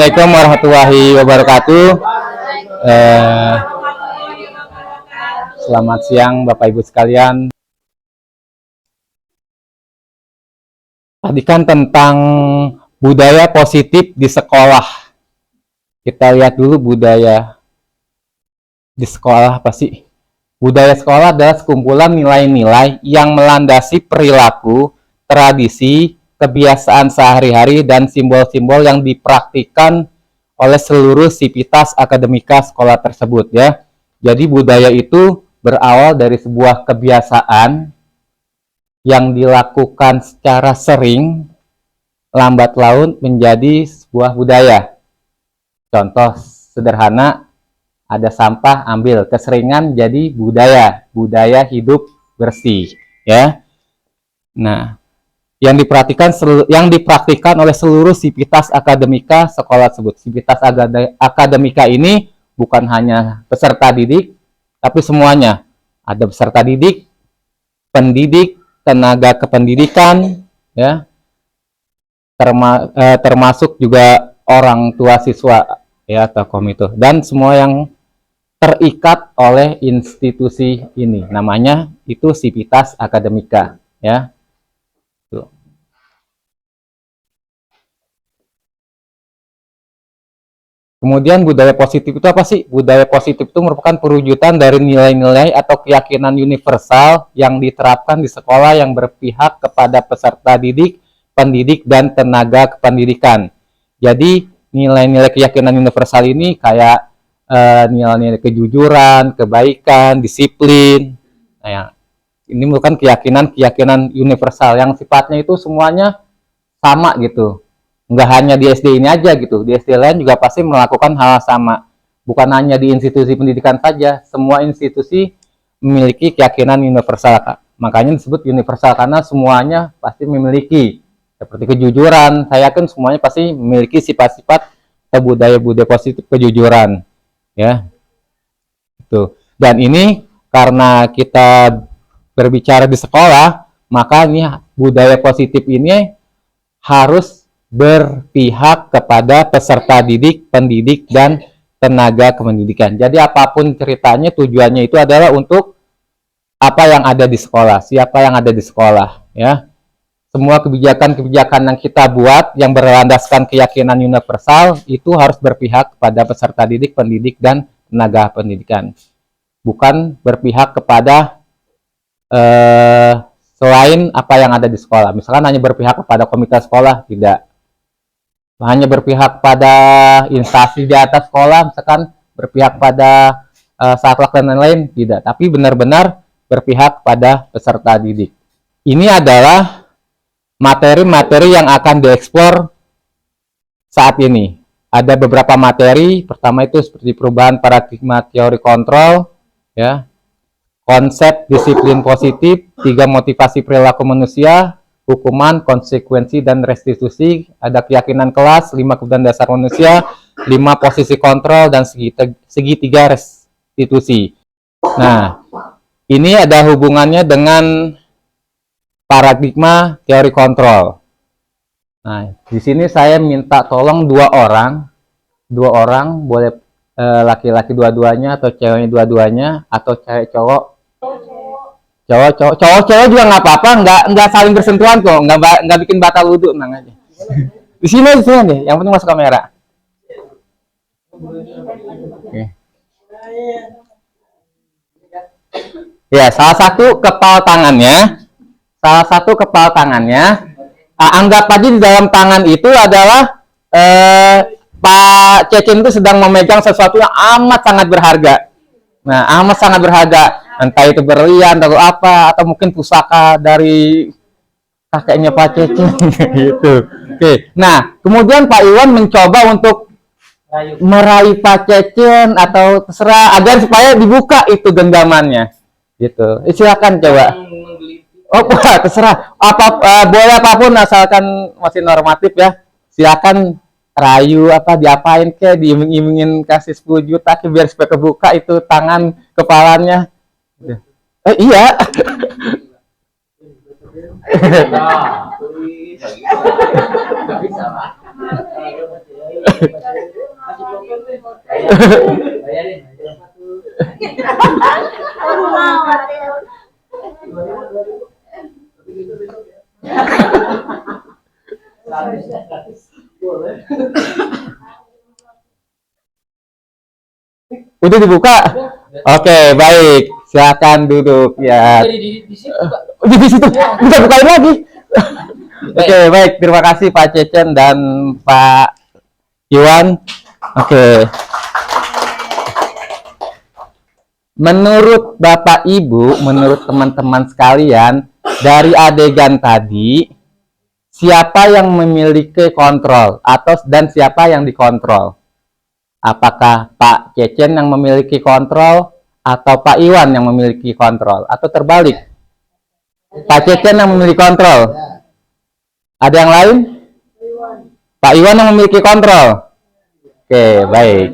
Assalamualaikum warahmatullahi wabarakatuh. Selamat siang Bapak Ibu sekalian. Tadi kan tentang budaya positif di sekolah. Kita lihat dulu budaya di sekolah apa sih? Budaya sekolah adalah sekumpulan nilai-nilai yang melandasi perilaku, tradisi, kebiasaan sehari-hari, dan simbol-simbol yang dipraktikkan oleh seluruh sivitas akademika sekolah tersebut ya. Jadi budaya itu berawal dari sebuah kebiasaan yang dilakukan secara sering, lambat laun menjadi sebuah budaya. Contoh sederhana, ada sampah ambil, keseringan jadi budaya hidup bersih ya. Nah, yang dipraktikkan oleh seluruh sivitas akademika sekolah tersebut. Sivitas akademika ini bukan hanya peserta didik, tapi semuanya. Ada peserta didik, pendidik, tenaga kependidikan, ya, termasuk juga orang tua siswa, ya, tokoh itu, dan semua yang terikat oleh institusi ini. Namanya itu sivitas akademika, ya. Tuh. Kemudian budaya positif itu apa sih? Budaya positif itu merupakan perwujudan dari nilai-nilai atau keyakinan universal yang diterapkan di sekolah yang berpihak kepada peserta didik, pendidik, dan tenaga kependidikan. Jadi nilai-nilai keyakinan universal ini kayak nilai-nilai kejujuran, kebaikan, disiplin. Nah, yang ini merupakan keyakinan universal yang sifatnya itu semuanya sama gitu. Nggak hanya di SD ini aja gitu, di SD lain juga pasti melakukan hal sama. Bukan hanya di institusi pendidikan saja, semua institusi memiliki keyakinan universal. Makanya disebut universal karena semuanya pasti memiliki. Seperti kejujuran, saya yakin semuanya pasti memiliki sifat-sifat budaya-budaya positif kejujuran. Ya, itu. Dan ini karena kita berbicara di sekolah, maka ini budaya positif ini harus berpihak kepada peserta didik, pendidik, dan tenaga kependidikan. Jadi apapun ceritanya, tujuannya itu adalah untuk apa yang ada di sekolah, siapa yang ada di sekolah, ya. Semua kebijakan-kebijakan yang kita buat yang berlandaskan keyakinan universal itu harus berpihak kepada peserta didik, pendidik, dan tenaga pendidikan. Bukan berpihak kepada selain apa yang ada di sekolah. Misalkan hanya berpihak kepada komite sekolah, tidak. Hanya berpihak pada instansi di atas sekolah, misalkan berpihak pada saklek dan lain-lain, tidak. Tapi benar-benar berpihak pada peserta didik. Ini adalah materi-materi yang akan dieksplor saat ini. Ada beberapa materi, pertama itu seperti perubahan paradigma teori kontrol, ya, konsep disiplin positif, 3 motivasi perilaku manusia, hukuman, konsekuensi, dan restitusi, ada keyakinan kelas, 5 kebutuhan dasar manusia, 5 posisi kontrol, dan segitiga restitusi. Nah, ini ada hubungannya dengan paradigma teori kontrol. Nah, di sini saya minta tolong dua orang boleh laki-laki dua-duanya atau ceweknya dua-duanya atau cewek cowok. Cowok juga nggak apa-apa, nggak saling bersentuhan kok, nggak bikin batal wudhu, tenang aja. Di sini deh, yang penting masuk kamera. Oke. Ya, salah satu kepal tangannya, anggap aja di dalam tangan itu adalah Pak Cecen itu sedang memegang sesuatu yang amat sangat berharga. Nah, amat sangat berharga. Entah itu berlian atau apa, atau mungkin pusaka dari kakeknya Pak Cecen gitu. Oke. Nah, kemudian Pak Iwan mencoba untuk meraih Pak Cecen atau terserah agar supaya dibuka itu genggamannya. Gitu. Silakan coba. Oh, terserah. Boleh apapun asalkan masih normatif ya. Silakan rayu apa diapain ke, diiming-imingin kasih 10 juta ke biar supaya kebuka itu tangan kepalanya. Iya. Udah dibuka? Oke, baik. Silakan duduk ya. Di situ. Bisa bukain lagi. Oke, baik. Terima kasih Pak Cecen dan Pak Iwan. Oke. Menurut Bapak Ibu, menurut teman-teman sekalian, dari adegan tadi, siapa yang memiliki kontrol dan siapa yang dikontrol? Apakah Pak Cecen yang memiliki kontrol atau Pak Iwan yang memiliki kontrol? Atau terbalik? Pak Cecen yang memiliki kontrol. Ada yang lain? Pak Iwan yang memiliki kontrol. Oke, baik.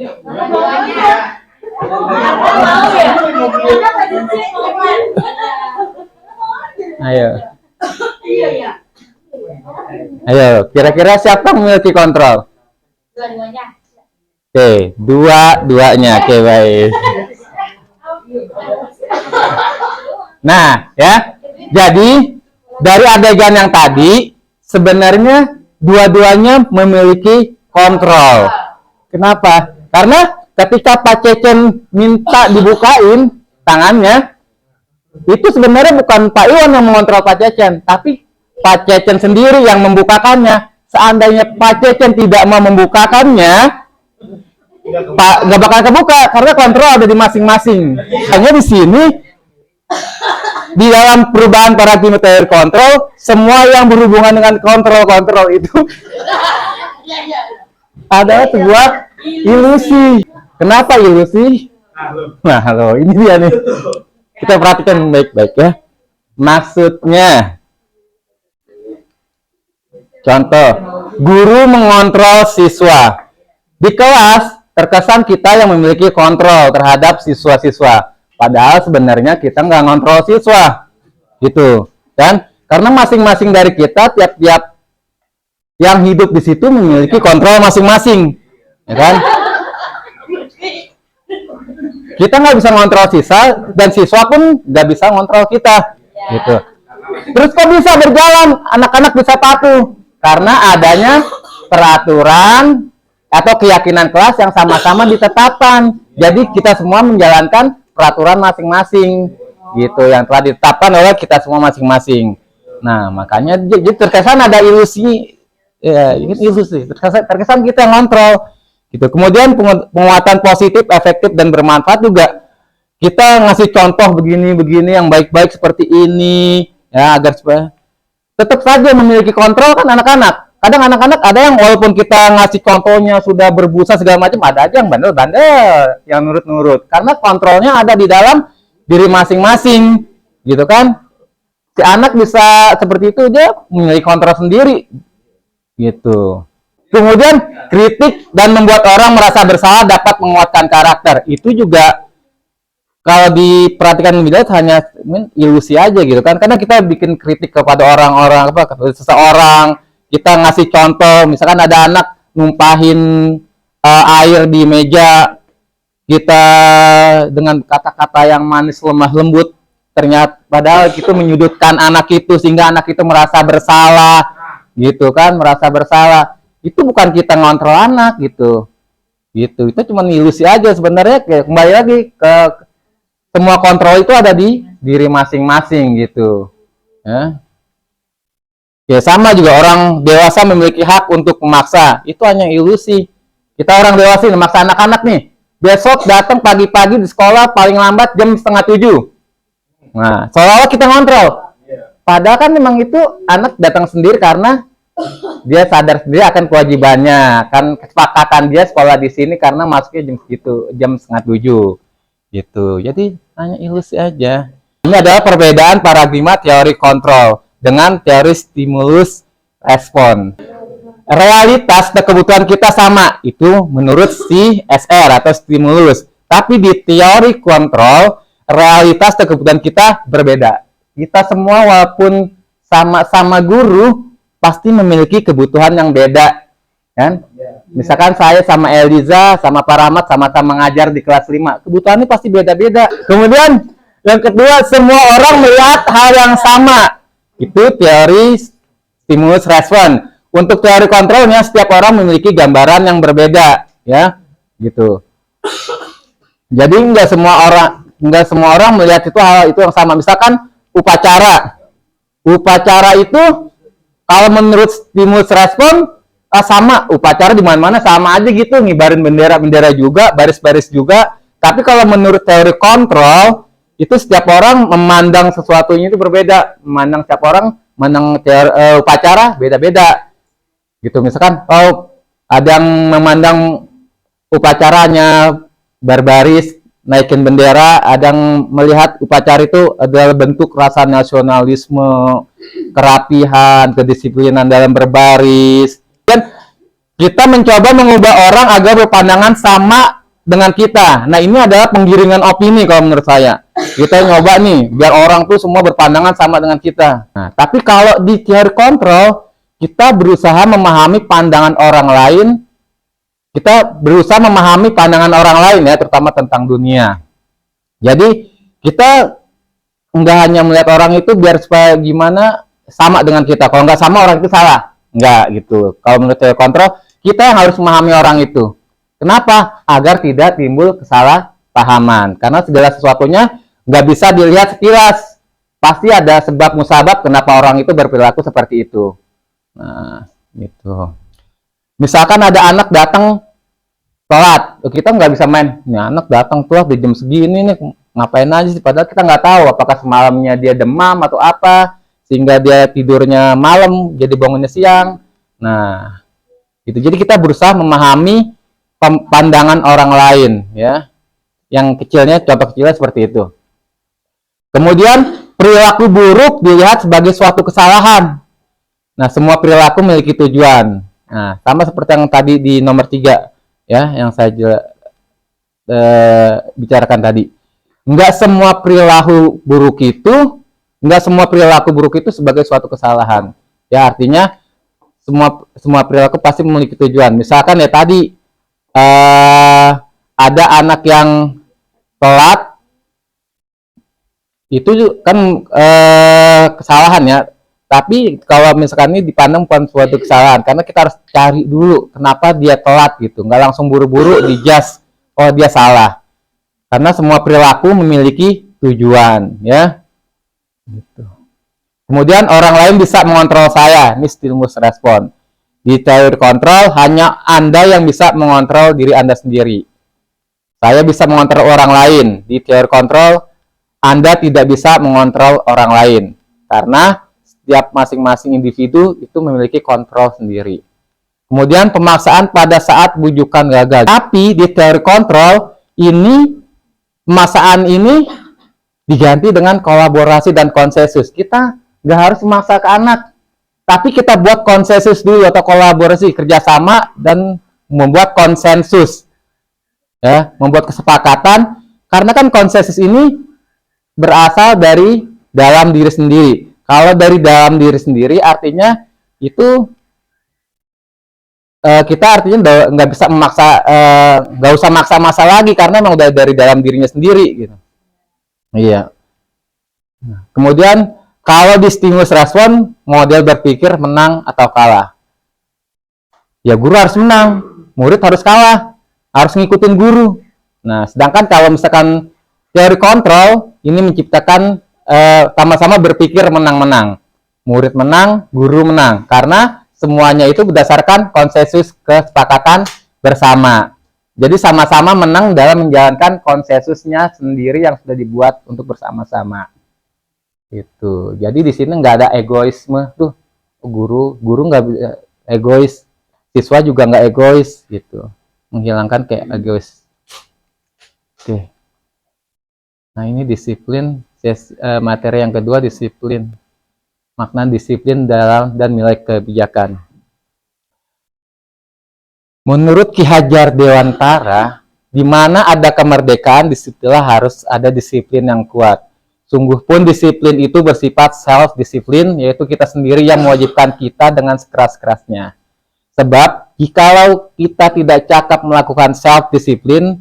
Ayo. Ayo, kira-kira siapa yang memiliki kontrol? Dua-duanya. Oke, dua-duanya. Oke, baik. Nah, ya. Jadi, dari adegan yang tadi, sebenarnya dua-duanya memiliki kontrol. Kenapa? Karena ketika Pak Cecen minta dibukain tangannya, itu sebenarnya bukan Pak Iwan yang mengontrol Pak Cecen, tapi Pak Cecen sendiri yang membukakannya. Seandainya Pak Cecen tidak mau membukakannya, Pak nggak bakal kebuka karena kontrol ada di masing-masing. Hanya di sini di dalam perubahan paradigma teori kontrol, semua yang berhubungan dengan kontrol itu adalah sebuah ilusi. Kenapa ilusi? Nah, halo, ini dia nih. Kita perhatikan baik-baik ya. Maksudnya, contoh, guru mengontrol siswa. Di kelas, terkesan kita yang memiliki kontrol terhadap siswa-siswa. Padahal sebenarnya kita nggak ngontrol siswa. Gitu. Kan? Karena masing-masing dari kita, tiap-tiap yang hidup di situ memiliki kontrol masing-masing. Ya kan? Kita nggak bisa ngontrol siswa, dan siswa pun nggak bisa ngontrol kita. Gitu. Terus kok bisa berjalan? Anak-anak bisa patuh. Karena adanya peraturan atau keyakinan kelas yang sama-sama ditetapkan. Jadi kita semua menjalankan peraturan masing-masing gitu yang telah ditetapkan oleh kita semua masing-masing. Nah, makanya jadi terkesan ada ilusi, ya, ilusi. Terkesan kita yang ngontrol gitu. Kemudian penguatan positif, efektif dan bermanfaat juga. Kita ngasih contoh begini-begini yang baik-baik seperti ini ya, agar supaya tetap saja memiliki kontrol kan anak-anak. Kadang anak-anak ada yang walaupun kita ngasih contohnya sudah berbusa segala macam, ada aja yang bandel-bandel, yang nurut-nurut. Karena kontrolnya ada di dalam diri masing-masing, gitu kan? Si anak bisa seperti itu dia memiliki kontrol sendiri, gitu. Kemudian kritik dan membuat orang merasa bersalah dapat menguatkan karakter. Itu juga kalau diperhatikan lebih dalam hanya ilusi aja gitu kan. Karena kita bikin kritik kepada orang-orang seseorang, kita ngasih contoh, misalkan ada anak numpahin air di meja, kita dengan kata-kata yang manis, lemah lembut, ternyata padahal itu menyudutkan anak itu sehingga anak itu merasa bersalah, gitu kan, merasa bersalah. Itu bukan kita ngontrol anak gitu. Gitu. Itu cuma ilusi aja sebenarnya. Kembali lagi ke semua kontrol itu ada di diri masing-masing gitu. Ya. Ya sama juga orang dewasa memiliki hak untuk memaksa. Itu hanya ilusi. Kita orang dewasa memaksa anak-anak nih. Besok datang pagi-pagi di sekolah paling lambat jam 6:30. Nah, seolah-olah kita ngontrol. Padahal kan memang itu anak datang sendiri karena dia sadar sendiri akan kewajibannya, kan kesepakatan dia sekolah di sini karena masuknya jam segitu, jam 6:30 gitu. Jadi hanya ilusi aja. Ini adalah perbedaan paradigma teori kontrol dengan teori stimulus respon. Realitas dan kebutuhan kita sama, itu menurut si SR atau stimulus. Tapi di teori kontrol, realitas dan kebutuhan kita berbeda. Kita semua walaupun sama-sama guru pasti memiliki kebutuhan yang beda. kan? Misalkan saya sama Eliza, sama Pak Rahmat, sama-sama mengajar di kelas 5. Kebutuhannya pasti beda-beda. Kemudian, yang kedua, semua orang melihat hal yang sama. Itu teori stimulus respon. Untuk teori kontrolnya, setiap orang memiliki gambaran yang berbeda. Ya, gitu. Jadi, nggak semua orang melihat itu hal itu yang sama. Misalkan, upacara. Upacara itu, kalau menurut stimulus respon, sama upacara di mana-mana sama aja gitu, ngibarin bendera juga, baris-baris juga. Tapi kalau menurut teori kontrol itu setiap orang memandang sesuatunya itu berbeda. Memandang setiap orang memandang upacara beda-beda. Gitu misalkan ada yang memandang upacaranya berbaris, naikin bendera, ada yang melihat upacara itu adalah bentuk rasa nasionalisme, kerapihan, kedisiplinan dalam berbaris. Dan kita mencoba mengubah orang agar berpandangan sama dengan kita. Nah, ini adalah penggiringan opini kalau menurut saya. Kita nyoba nih, biar orang tuh semua berpandangan sama dengan kita. Nah, tapi kalau di teori kontrol, kita berusaha memahami pandangan orang lain. Kita berusaha memahami pandangan orang lain ya, terutama tentang dunia. Jadi, kita nggak hanya melihat orang itu biar supaya gimana sama dengan kita. Kalau nggak sama, orang itu salah. Nggak gitu. Kalau menurut teori kontrol, kita yang harus memahami orang itu. Kenapa? Agar tidak timbul kesalahpahaman. Karena segala sesuatunya nggak bisa dilihat sekilas. Pasti ada sebab musabab kenapa orang itu berperilaku seperti itu. Nah, gitu. Misalkan ada anak datang telat, kita nggak bisa main. Nih anak datang telat di jam segini nih, ngapain aja sih? Padahal kita nggak tahu apakah semalamnya dia demam atau apa, sehingga dia tidurnya malam, jadi bangunnya siang. Nah, gitu. Jadi kita berusaha memahami pandangan orang lain, ya. Yang kecilnya, contoh kecilnya seperti itu. Kemudian perilaku buruk dilihat sebagai suatu kesalahan. Nah, semua perilaku memiliki tujuan. Nah, sama seperti yang tadi di nomor 3, ya, yang saya bicarakan tadi. Enggak semua perilaku buruk itu sebagai suatu kesalahan. Ya, artinya semua perilaku pasti memiliki tujuan. Misalkan ya tadi ada anak yang telat, itu kan kesalahan ya. Tapi kalau misalkan ini dipandang bukan suatu kesalahan, karena kita harus cari dulu kenapa dia telat gitu. Nggak langsung buru-buru dijudge, oh dia salah. Karena semua perilaku memiliki tujuan, ya. Gitu. Kemudian orang lain bisa mengontrol saya, ini stimulus respon. Di teori kontrol, hanya Anda yang bisa mengontrol diri Anda sendiri. Saya bisa mengontrol orang lain. Di teori kontrol, Anda tidak bisa mengontrol orang lain. Karena setiap masing-masing individu itu memiliki kontrol sendiri. Kemudian pemaksaan pada saat bujukan gagal. Tapi di teori kontrol, pemaksaan ini diganti dengan kolaborasi dan konsensus. Kita nggak harus memaksa ke anak, tapi kita buat konsensus dulu atau kolaborasi, kerjasama dan membuat konsensus, ya, membuat kesepakatan. Karena kan konsensus ini berasal dari dalam diri sendiri. Kalau dari dalam diri sendiri, artinya itu kita artinya nggak bisa memaksa, nggak usah maksa-maksa lagi karena memang udah dari dalam dirinya sendiri, gitu. Iya. Kemudian kalau di stimulus respon, model berpikir menang atau kalah. Ya guru harus menang, murid harus kalah, harus ngikutin guru. Nah, sedangkan kalau misalkan teori kontrol, ini menciptakan sama-sama berpikir menang-menang. Murid menang, guru menang. Karena semuanya itu berdasarkan konsensus kesepakatan bersama. Jadi sama-sama menang dalam menjalankan konsensusnya sendiri yang sudah dibuat untuk bersama-sama. Itu. Jadi di sini nggak ada egoisme tuh. Guru nggak egois, siswa juga nggak egois gitu. Menghilangkan kayak egois. Oke. Nah, ini disiplin. Materi yang kedua, disiplin. Makna disiplin dalam dan nilai kebijakan. Menurut Ki Hajar Dewantara, di mana ada kemerdekaan, disitulah harus ada disiplin yang kuat. Sungguh pun disiplin itu bersifat self-disiplin, yaitu kita sendiri yang mewajibkan kita dengan sekeras-kerasnya. Sebab jikalau kita tidak cakap melakukan self disiplin,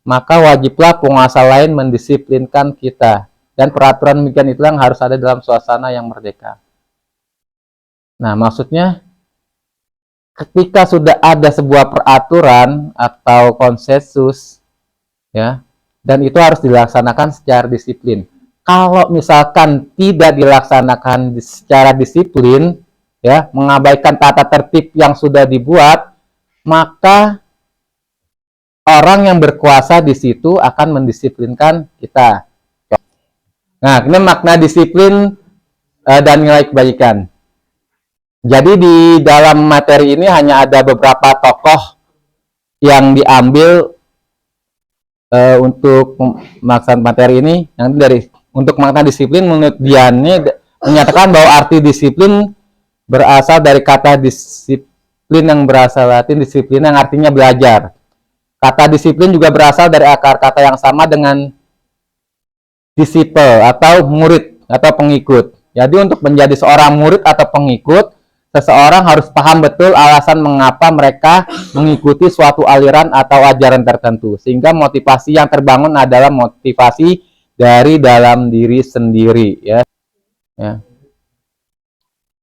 maka wajiblah penguasa lain mendisiplinkan kita. Dan peraturan demikian itu yang harus ada dalam suasana yang merdeka. Nah, maksudnya ketika sudah ada sebuah peraturan atau konsensus, ya, dan itu harus dilaksanakan secara disiplin. Kalau misalkan tidak dilaksanakan secara disiplin, ya, mengabaikan tata tertib yang sudah dibuat, maka orang yang berkuasa di situ akan mendisiplinkan kita. Nah, ini makna disiplin dan nilai kebaikan. Jadi di dalam materi ini hanya ada beberapa tokoh yang diambil untuk melaksanakan materi ini. Yang untuk makna disiplin, menurut Diane menyatakan bahwa arti disiplin berasal dari kata disiplin yang berasal Latin disiplin yang artinya belajar. Kata disiplin juga berasal dari akar kata yang sama dengan disciple atau murid atau pengikut. Jadi untuk menjadi seorang murid atau pengikut, seseorang harus paham betul alasan mengapa mereka mengikuti suatu aliran atau ajaran tertentu. Sehingga motivasi yang terbangun adalah motivasi dari dalam diri sendiri. Ya.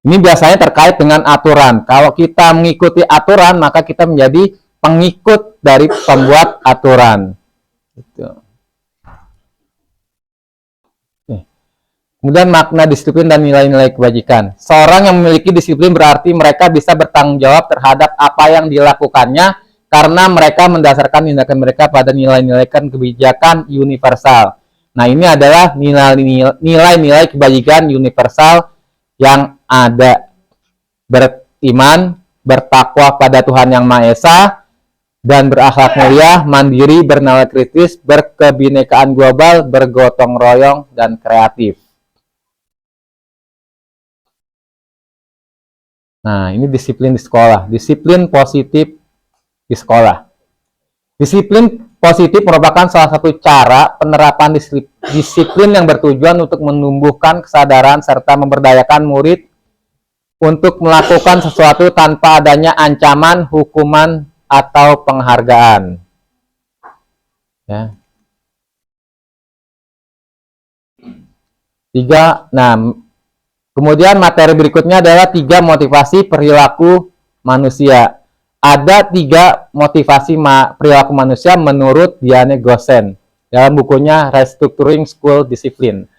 Ini biasanya terkait dengan aturan. Kalau kita mengikuti aturan, maka kita menjadi pengikut dari pembuat aturan. Gitu. Kemudian makna disiplin dan nilai-nilai kebajikan. Seorang yang memiliki disiplin berarti mereka bisa bertanggung jawab terhadap apa yang dilakukannya karena mereka mendasarkan tindakan mereka pada nilai-nilai kebijakan universal. Nah, ini adalah nilai-nilai kebajikan universal yang ada: beriman, bertakwa pada Tuhan Yang Maha Esa, dan berakhlak mulia, mandiri, bernalar kritis, berkebinekaan global, bergotong royong, dan kreatif. Nah, ini disiplin di sekolah. Disiplin positif di sekolah. Disiplin positif merupakan salah satu cara penerapan disiplin yang bertujuan untuk menumbuhkan kesadaran serta memberdayakan murid untuk melakukan sesuatu tanpa adanya ancaman, hukuman, atau penghargaan. Ya. 3. Nah, kemudian materi berikutnya adalah 3 motivasi perilaku manusia. Ada 3 motivasi perilaku manusia menurut Diane Gossen dalam bukunya Restructuring School Discipline.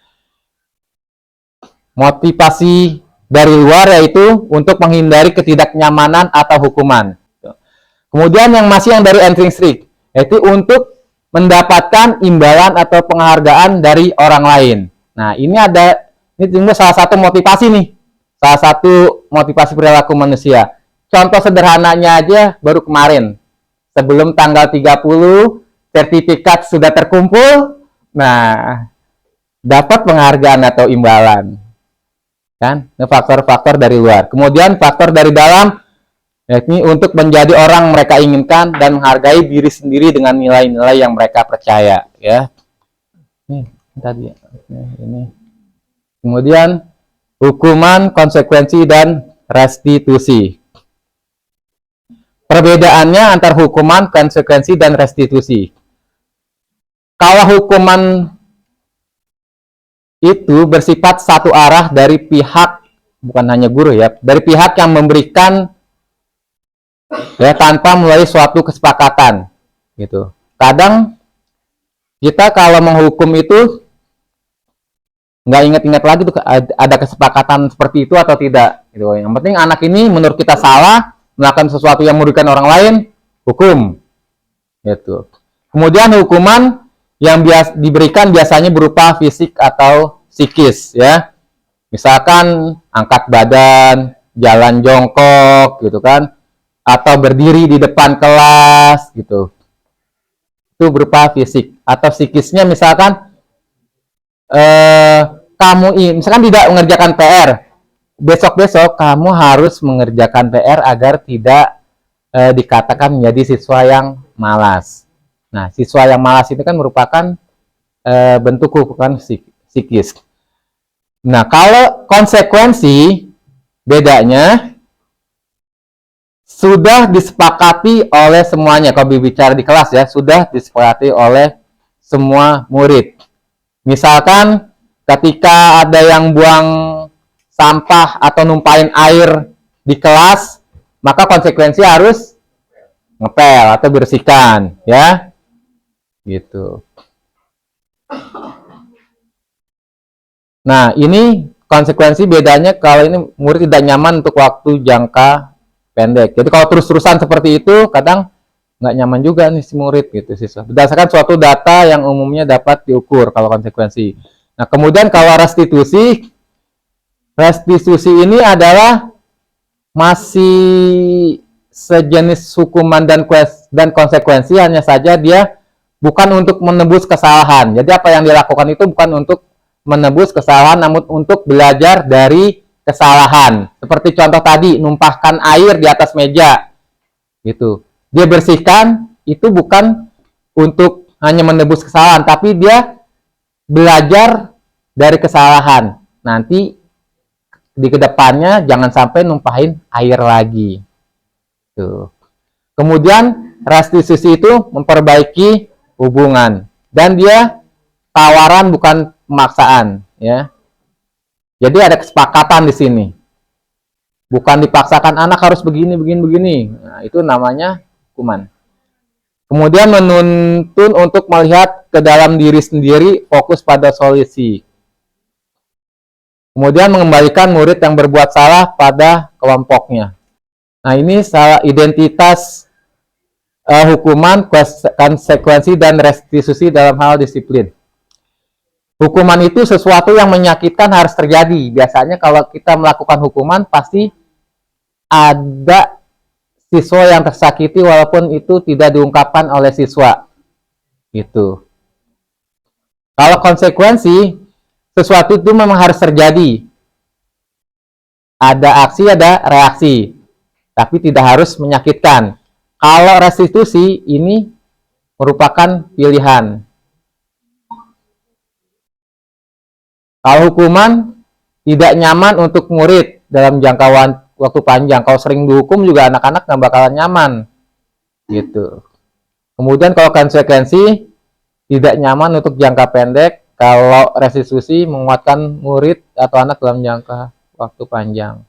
Motivasi dari luar yaitu untuk menghindari ketidaknyamanan atau hukuman. Kemudian yang dari intrinsic, yaitu untuk mendapatkan imbalan atau penghargaan dari orang lain. Nah, ini salah satu motivasi nih. Salah satu motivasi perilaku manusia. Contoh sederhananya aja baru kemarin. Sebelum tanggal 30, sertifikat sudah terkumpul. Nah, dapat penghargaan atau imbalan. Kan? Ini faktor-faktor dari luar. Kemudian faktor dari dalam, yakni untuk menjadi orang mereka inginkan dan menghargai diri sendiri dengan nilai-nilai yang mereka percaya, ya. Ini tadi ini. Kemudian hukuman, konsekuensi, dan restitusi. Perbedaannya antara hukuman, konsekuensi, dan restitusi. Kalau hukuman itu bersifat satu arah dari pihak, bukan hanya guru ya, dari pihak yang memberikan, ya, tanpa melalui suatu kesepakatan gitu. Kadang kita kalau menghukum itu nggak ingat-ingat lagi tuh ada kesepakatan seperti itu atau tidak gitu. Yang penting anak ini menurut kita salah melakukan sesuatu yang merugikan orang lain, hukum gitu. Kemudian hukuman yang diberikan biasanya berupa fisik atau psikis, ya. Misalkan angkat badan, jalan jongkok gitu kan, atau berdiri di depan kelas gitu. Itu berupa fisik. Atau psikisnya misalkan misalkan tidak mengerjakan PR. Besok-besok kamu harus mengerjakan PR agar tidak dikatakan menjadi siswa yang malas. Nah, siswa yang malas itu kan merupakan bentuk hukuman psikis. Nah, kalau konsekuensi bedanya, sudah disepakati oleh semuanya. Kalau bicara di kelas ya, sudah disepakati oleh semua murid. Misalkan ketika ada yang buang sampah atau numpahin air di kelas, maka konsekuensi harus ngepel atau bersihkan, ya. Gitu. Nah, ini konsekuensi bedanya kalau ini murid tidak nyaman untuk waktu jangka pendek. Jadi kalau terus-terusan seperti itu, kadang nggak nyaman juga nih si murid gitu siswa. Berdasarkan suatu data yang umumnya dapat diukur kalau konsekuensi. Nah, kemudian kalau restitusi ini adalah masih sejenis hukuman dan konsekuensi, hanya saja dia bukan untuk menebus kesalahan. Jadi apa yang dilakukan itu bukan untuk menebus kesalahan, namun untuk belajar dari kesalahan. Seperti contoh tadi, numpahkan air di atas meja. Gitu. Dia bersihkan, itu bukan untuk hanya menebus kesalahan, tapi dia belajar dari kesalahan. Nanti di kedepannya jangan sampai numpahin air lagi. Tuh. Kemudian restitusi itu memperbaiki hubungan, dan dia tawaran bukan pemaksaan, ya. Jadi ada kesepakatan di sini. Bukan dipaksakan anak harus begini. Nah, itu namanya hukuman. Kemudian menuntun untuk melihat ke dalam diri sendiri, fokus pada solusi. Kemudian mengembalikan murid yang berbuat salah pada kelompoknya. Nah, ini salah identitas hukuman, konsekuensi, dan restitusi dalam hal disiplin. Hukuman itu sesuatu yang menyakitkan harus terjadi. Biasanya kalau kita melakukan hukuman, pasti ada siswa yang tersakiti walaupun itu tidak diungkapkan oleh siswa. Gitu. Kalau konsekuensi, sesuatu itu memang harus terjadi. Ada aksi, ada reaksi. Tapi tidak harus menyakitkan. Kalau restitusi, ini merupakan pilihan. Kalau hukuman, tidak nyaman untuk murid dalam jangka waktu panjang. Kalau sering dihukum juga anak-anak nggak bakalan nyaman. Gitu. Kemudian kalau konsekuensi, tidak nyaman untuk jangka pendek. Kalau restitusi, menguatkan murid atau anak dalam jangka waktu panjang.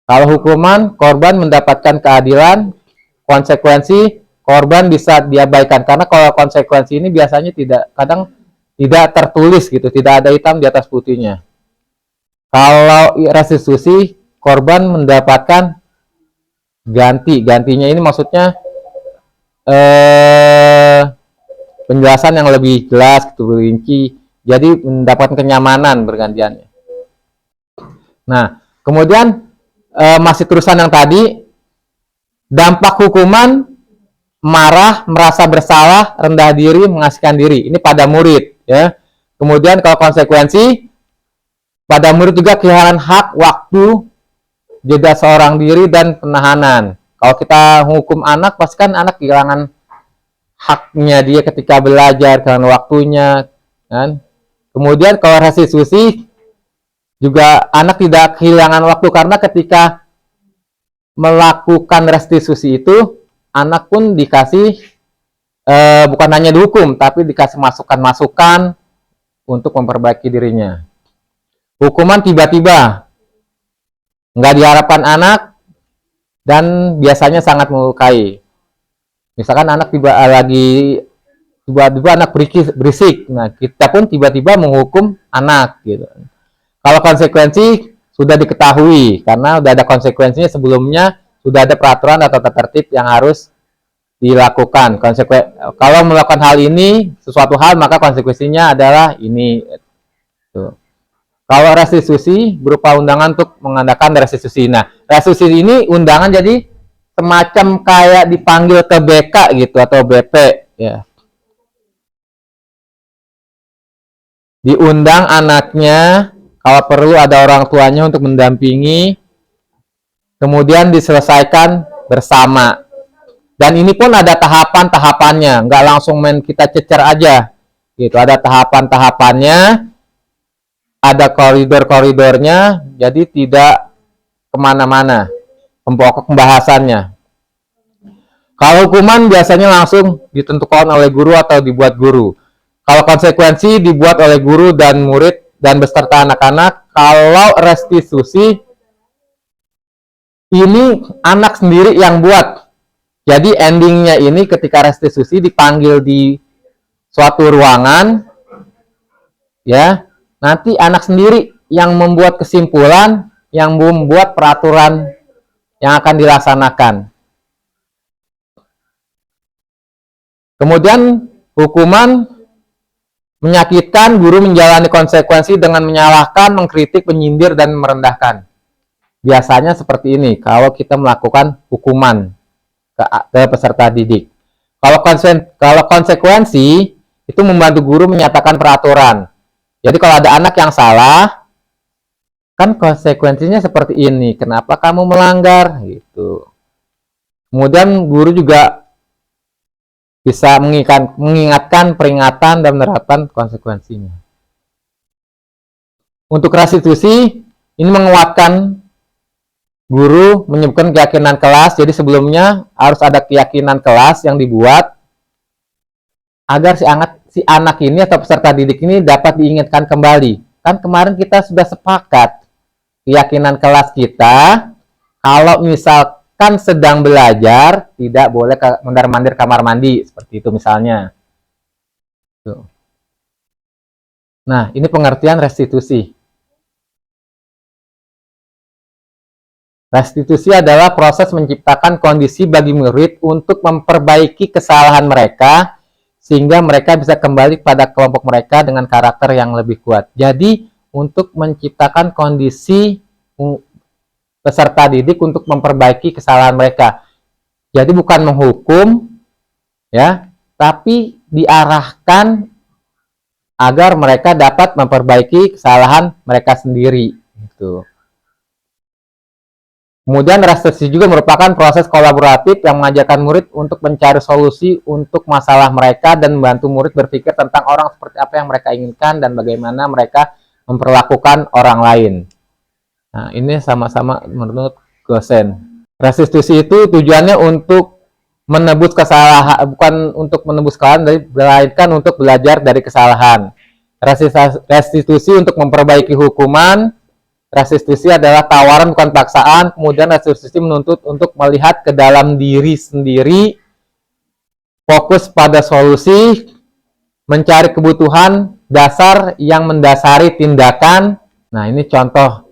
Kalau hukuman, korban mendapatkan keadilan. Konsekuensi, korban bisa diabaikan. Karena kalau konsekuensi ini biasanya kadang tidak tertulis gitu, tidak ada hitam di atas putihnya. Kalau restitusi, korban mendapatkan gantinya ini maksudnya penjelasan yang lebih jelas, gitu, rinci. Jadi mendapatkan kenyamanan bergantiannya. Nah, kemudian masih terusan yang tadi, dampak hukuman, marah, merasa bersalah, rendah diri, mengasihkan diri. Ini pada murid, ya. Kemudian kalau konsekuensi, pada murid juga kehilangan hak, waktu, jeda seorang diri, dan penahanan. Kalau kita hukum anak, pasti kan anak kehilangan haknya dia ketika belajar, kehilangan waktunya, kan. Kemudian kalau restitusi, juga anak tidak kehilangan waktu, karena ketika melakukan restitusi itu, anak pun dikasih bukan hanya dihukum, tapi dikasih masukan-masukan untuk memperbaiki dirinya. Hukuman tiba-tiba, nggak diharapkan anak, dan biasanya sangat melukai. Misalkan anak tiba-tiba anak berisik, nah kita pun tiba-tiba menghukum anak, gitu. Kalau konsekuensi sudah diketahui, karena sudah ada konsekuensinya sebelumnya, sudah ada peraturan atau tertib yang harus dilakukan. Kalau melakukan hal ini, sesuatu hal, maka konsekuensinya adalah ini. Tuh. Kalau restitusi berupa undangan untuk mengadakan restitusi. Nah, restitusi ini undangan jadi semacam kayak dipanggil ke BK gitu atau BP, ya. Diundang anaknya, kalau perlu ada orang tuanya untuk mendampingi, kemudian diselesaikan bersama. Dan ini pun ada tahapan-tahapannya, nggak langsung main kita cecer aja, gitu. Ada tahapan-tahapannya, ada koridor-koridornya, jadi tidak kemana-mana. pokok pembahasannya. Kalau hukuman biasanya langsung ditentukan oleh guru atau dibuat guru. Kalau konsekuensi dibuat oleh guru dan murid dan beserta anak-anak. Kalau restitusi ini anak sendiri yang buat. Jadi endingnya ini ketika restitusi dipanggil di suatu ruangan, ya, nanti anak sendiri yang membuat kesimpulan, yang membuat peraturan yang akan dilaksanakan. Kemudian hukuman menyakitkan, guru menjalani konsekuensi dengan menyalahkan, mengkritik, menyindir, dan merendahkan. Biasanya seperti ini kalau kita melakukan hukuman ke peserta didik. Kalau konsekuensi itu membantu guru menyatakan peraturan. Jadi kalau ada anak yang salah, kan konsekuensinya seperti ini. Kenapa kamu melanggar? Gitu. Kemudian guru juga bisa mengingatkan peringatan dan menerapkan konsekuensinya. Untuk restitusi, ini menguatkan guru menyebutkan keyakinan kelas. Jadi sebelumnya harus ada keyakinan kelas yang dibuat agar si anak ini atau peserta didik ini dapat diingatkan kembali. Kan kemarin kita sudah sepakat keyakinan kelas kita, kalau misalkan sedang belajar tidak boleh mondar-mandir kamar mandi, seperti itu misalnya. Tuh. Nah, ini pengertian restitusi. Restitusi adalah proses menciptakan kondisi bagi murid untuk memperbaiki kesalahan mereka sehingga mereka bisa kembali pada kelompok mereka dengan karakter yang lebih kuat. Jadi, untuk menciptakan kondisi peserta didik untuk memperbaiki kesalahan mereka. Jadi bukan menghukum, ya, tapi diarahkan agar mereka dapat memperbaiki kesalahan mereka sendiri. Gitu. Kemudian restitusi juga merupakan proses kolaboratif yang mengajarkan murid untuk mencari solusi untuk masalah mereka dan membantu murid berpikir tentang orang seperti apa yang mereka inginkan dan bagaimana mereka memperlakukan orang lain. Nah, ini sama-sama menurut dosen. Restitusi itu tujuannya untuk menebus kesalahan, bukan untuk menebus kesalahan, melainkan untuk belajar dari kesalahan. Restitusi untuk memperbaiki hukuman. Restitusi adalah tawaran bukan paksaan. Kemudian restitusi menuntut untuk melihat ke dalam diri sendiri, fokus pada solusi, mencari kebutuhan dasar yang mendasari tindakan. Nah, ini contoh.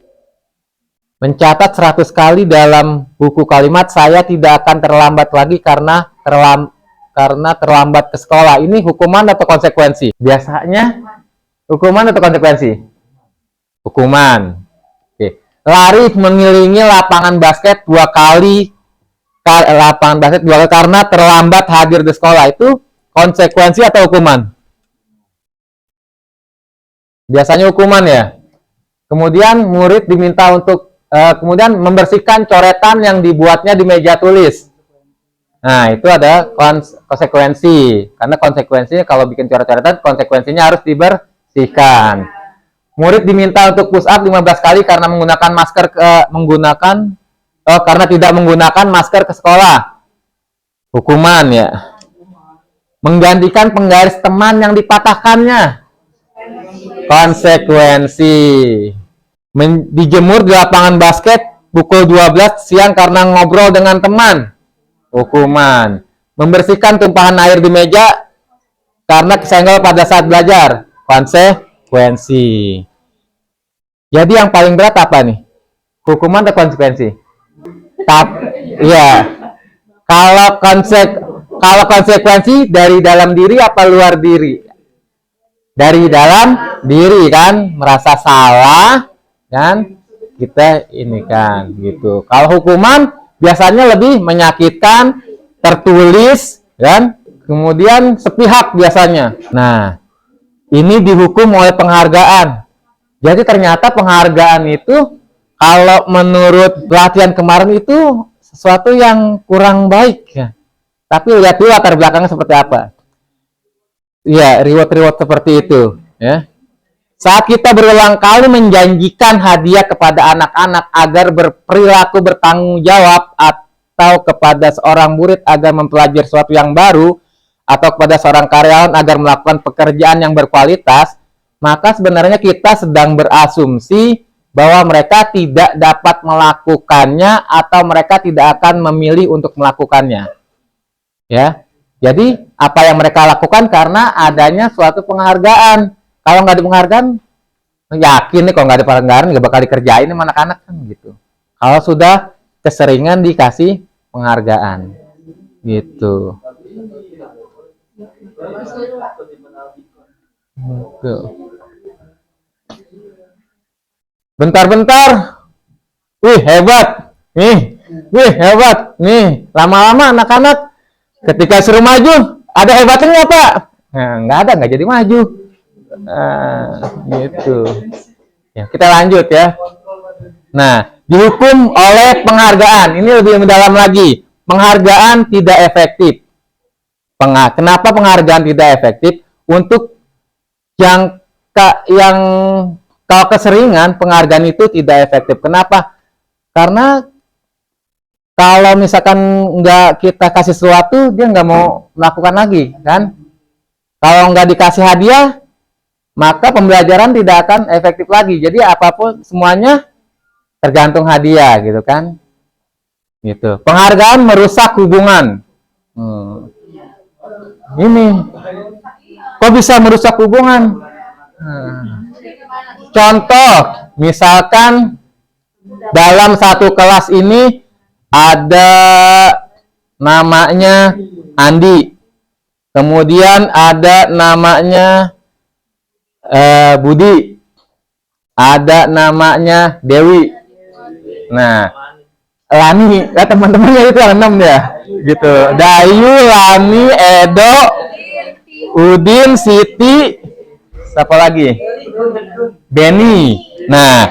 Mencatat 100 kali dalam buku kalimat, saya tidak akan terlambat lagi karena terlambat ke sekolah. Ini hukuman atau konsekuensi? Biasanya hukuman atau konsekuensi? Hukuman. Oke. Lari mengelilingi lapangan basket 2 kali karena terlambat hadir di sekolah. Itu konsekuensi atau hukuman? Biasanya hukuman ya. Kemudian murid diminta untuk kemudian membersihkan coretan yang dibuatnya di meja tulis. Nah, itu ada konsekuensi. Karena konsekuensinya kalau bikin coret-coretan, konsekuensinya harus dibersihkan. Murid diminta untuk push up 15 kali karena menggunakan masker karena tidak menggunakan masker ke sekolah. Hukuman ya. Menggantikan penggaris teman yang dipatahkannya. Konsekuensi. Dijemur di lapangan basket pukul 12 siang karena ngobrol dengan teman. Hukuman. Membersihkan tumpahan air di meja karena kesenggol pada saat belajar. Konsekuensi. Jadi yang paling berat apa nih? Hukuman atau konsekuensi? Iya. Kalau konsekuensi dari dalam diri apa luar diri? Dari dalam diri kan, merasa salah kan, kita ini kan gitu. Kalau hukuman biasanya lebih menyakitkan, tertulis kan, kemudian sepihak biasanya. Nah, ini dihukum oleh penghargaan. Jadi ternyata penghargaan itu kalau menurut pelatihan kemarin itu sesuatu yang kurang baik ya. Tapi lihat dulu latar belakangnya seperti apa. Ya, reward-reward seperti itu ya. Saat kita berulang kali menjanjikan hadiah kepada anak-anak agar berperilaku bertanggung jawab, atau kepada seorang murid agar mempelajari sesuatu yang baru, atau kepada seorang karyawan agar melakukan pekerjaan yang berkualitas, maka sebenarnya kita sedang berasumsi bahwa mereka tidak dapat melakukannya atau mereka tidak akan memilih untuk melakukannya. Ya. Jadi apa yang mereka lakukan karena adanya suatu penghargaan. Kalau nggak ada penghargaan, yakin nih kalau nggak ada penghargaan nggak bakal dikerjain sama anak-anak kan gitu. Kalau sudah keseringan dikasih penghargaan, gitu. Bentar-bentar, wih hebat, wih hebat, nih lama-lama anak-anak ketika suruh maju ada hebatnya nggak Pak? Nah, nggak ada, nggak jadi maju. Gitu. Ya, kita lanjut ya. Nah, dihukum oleh penghargaan. Ini lebih mendalam lagi. Penghargaan tidak efektif. Kenapa penghargaan tidak efektif? Untuk yang kalau keseringan penghargaan itu tidak efektif. Kenapa? Karena kalau misalkan nggak kita kasih sesuatu, dia nggak mau melakukan lagi, kan? Kalau nggak dikasih hadiah, maka pembelajaran tidak akan efektif lagi. Jadi apapun semuanya tergantung hadiah, gitu kan? Gitu. Penghargaan merusak hubungan. Ini kok bisa merusak hubungan? Contoh, misalkan dalam satu kelas ini ada namanya Andi, kemudian ada namanya Budi, ada namanya Dewi. Nah, Lani, teman-temannya itu 6 ya, gitu. Dayu, Lani, Edo, Udin, Siti, siapa lagi? Benny. Nah,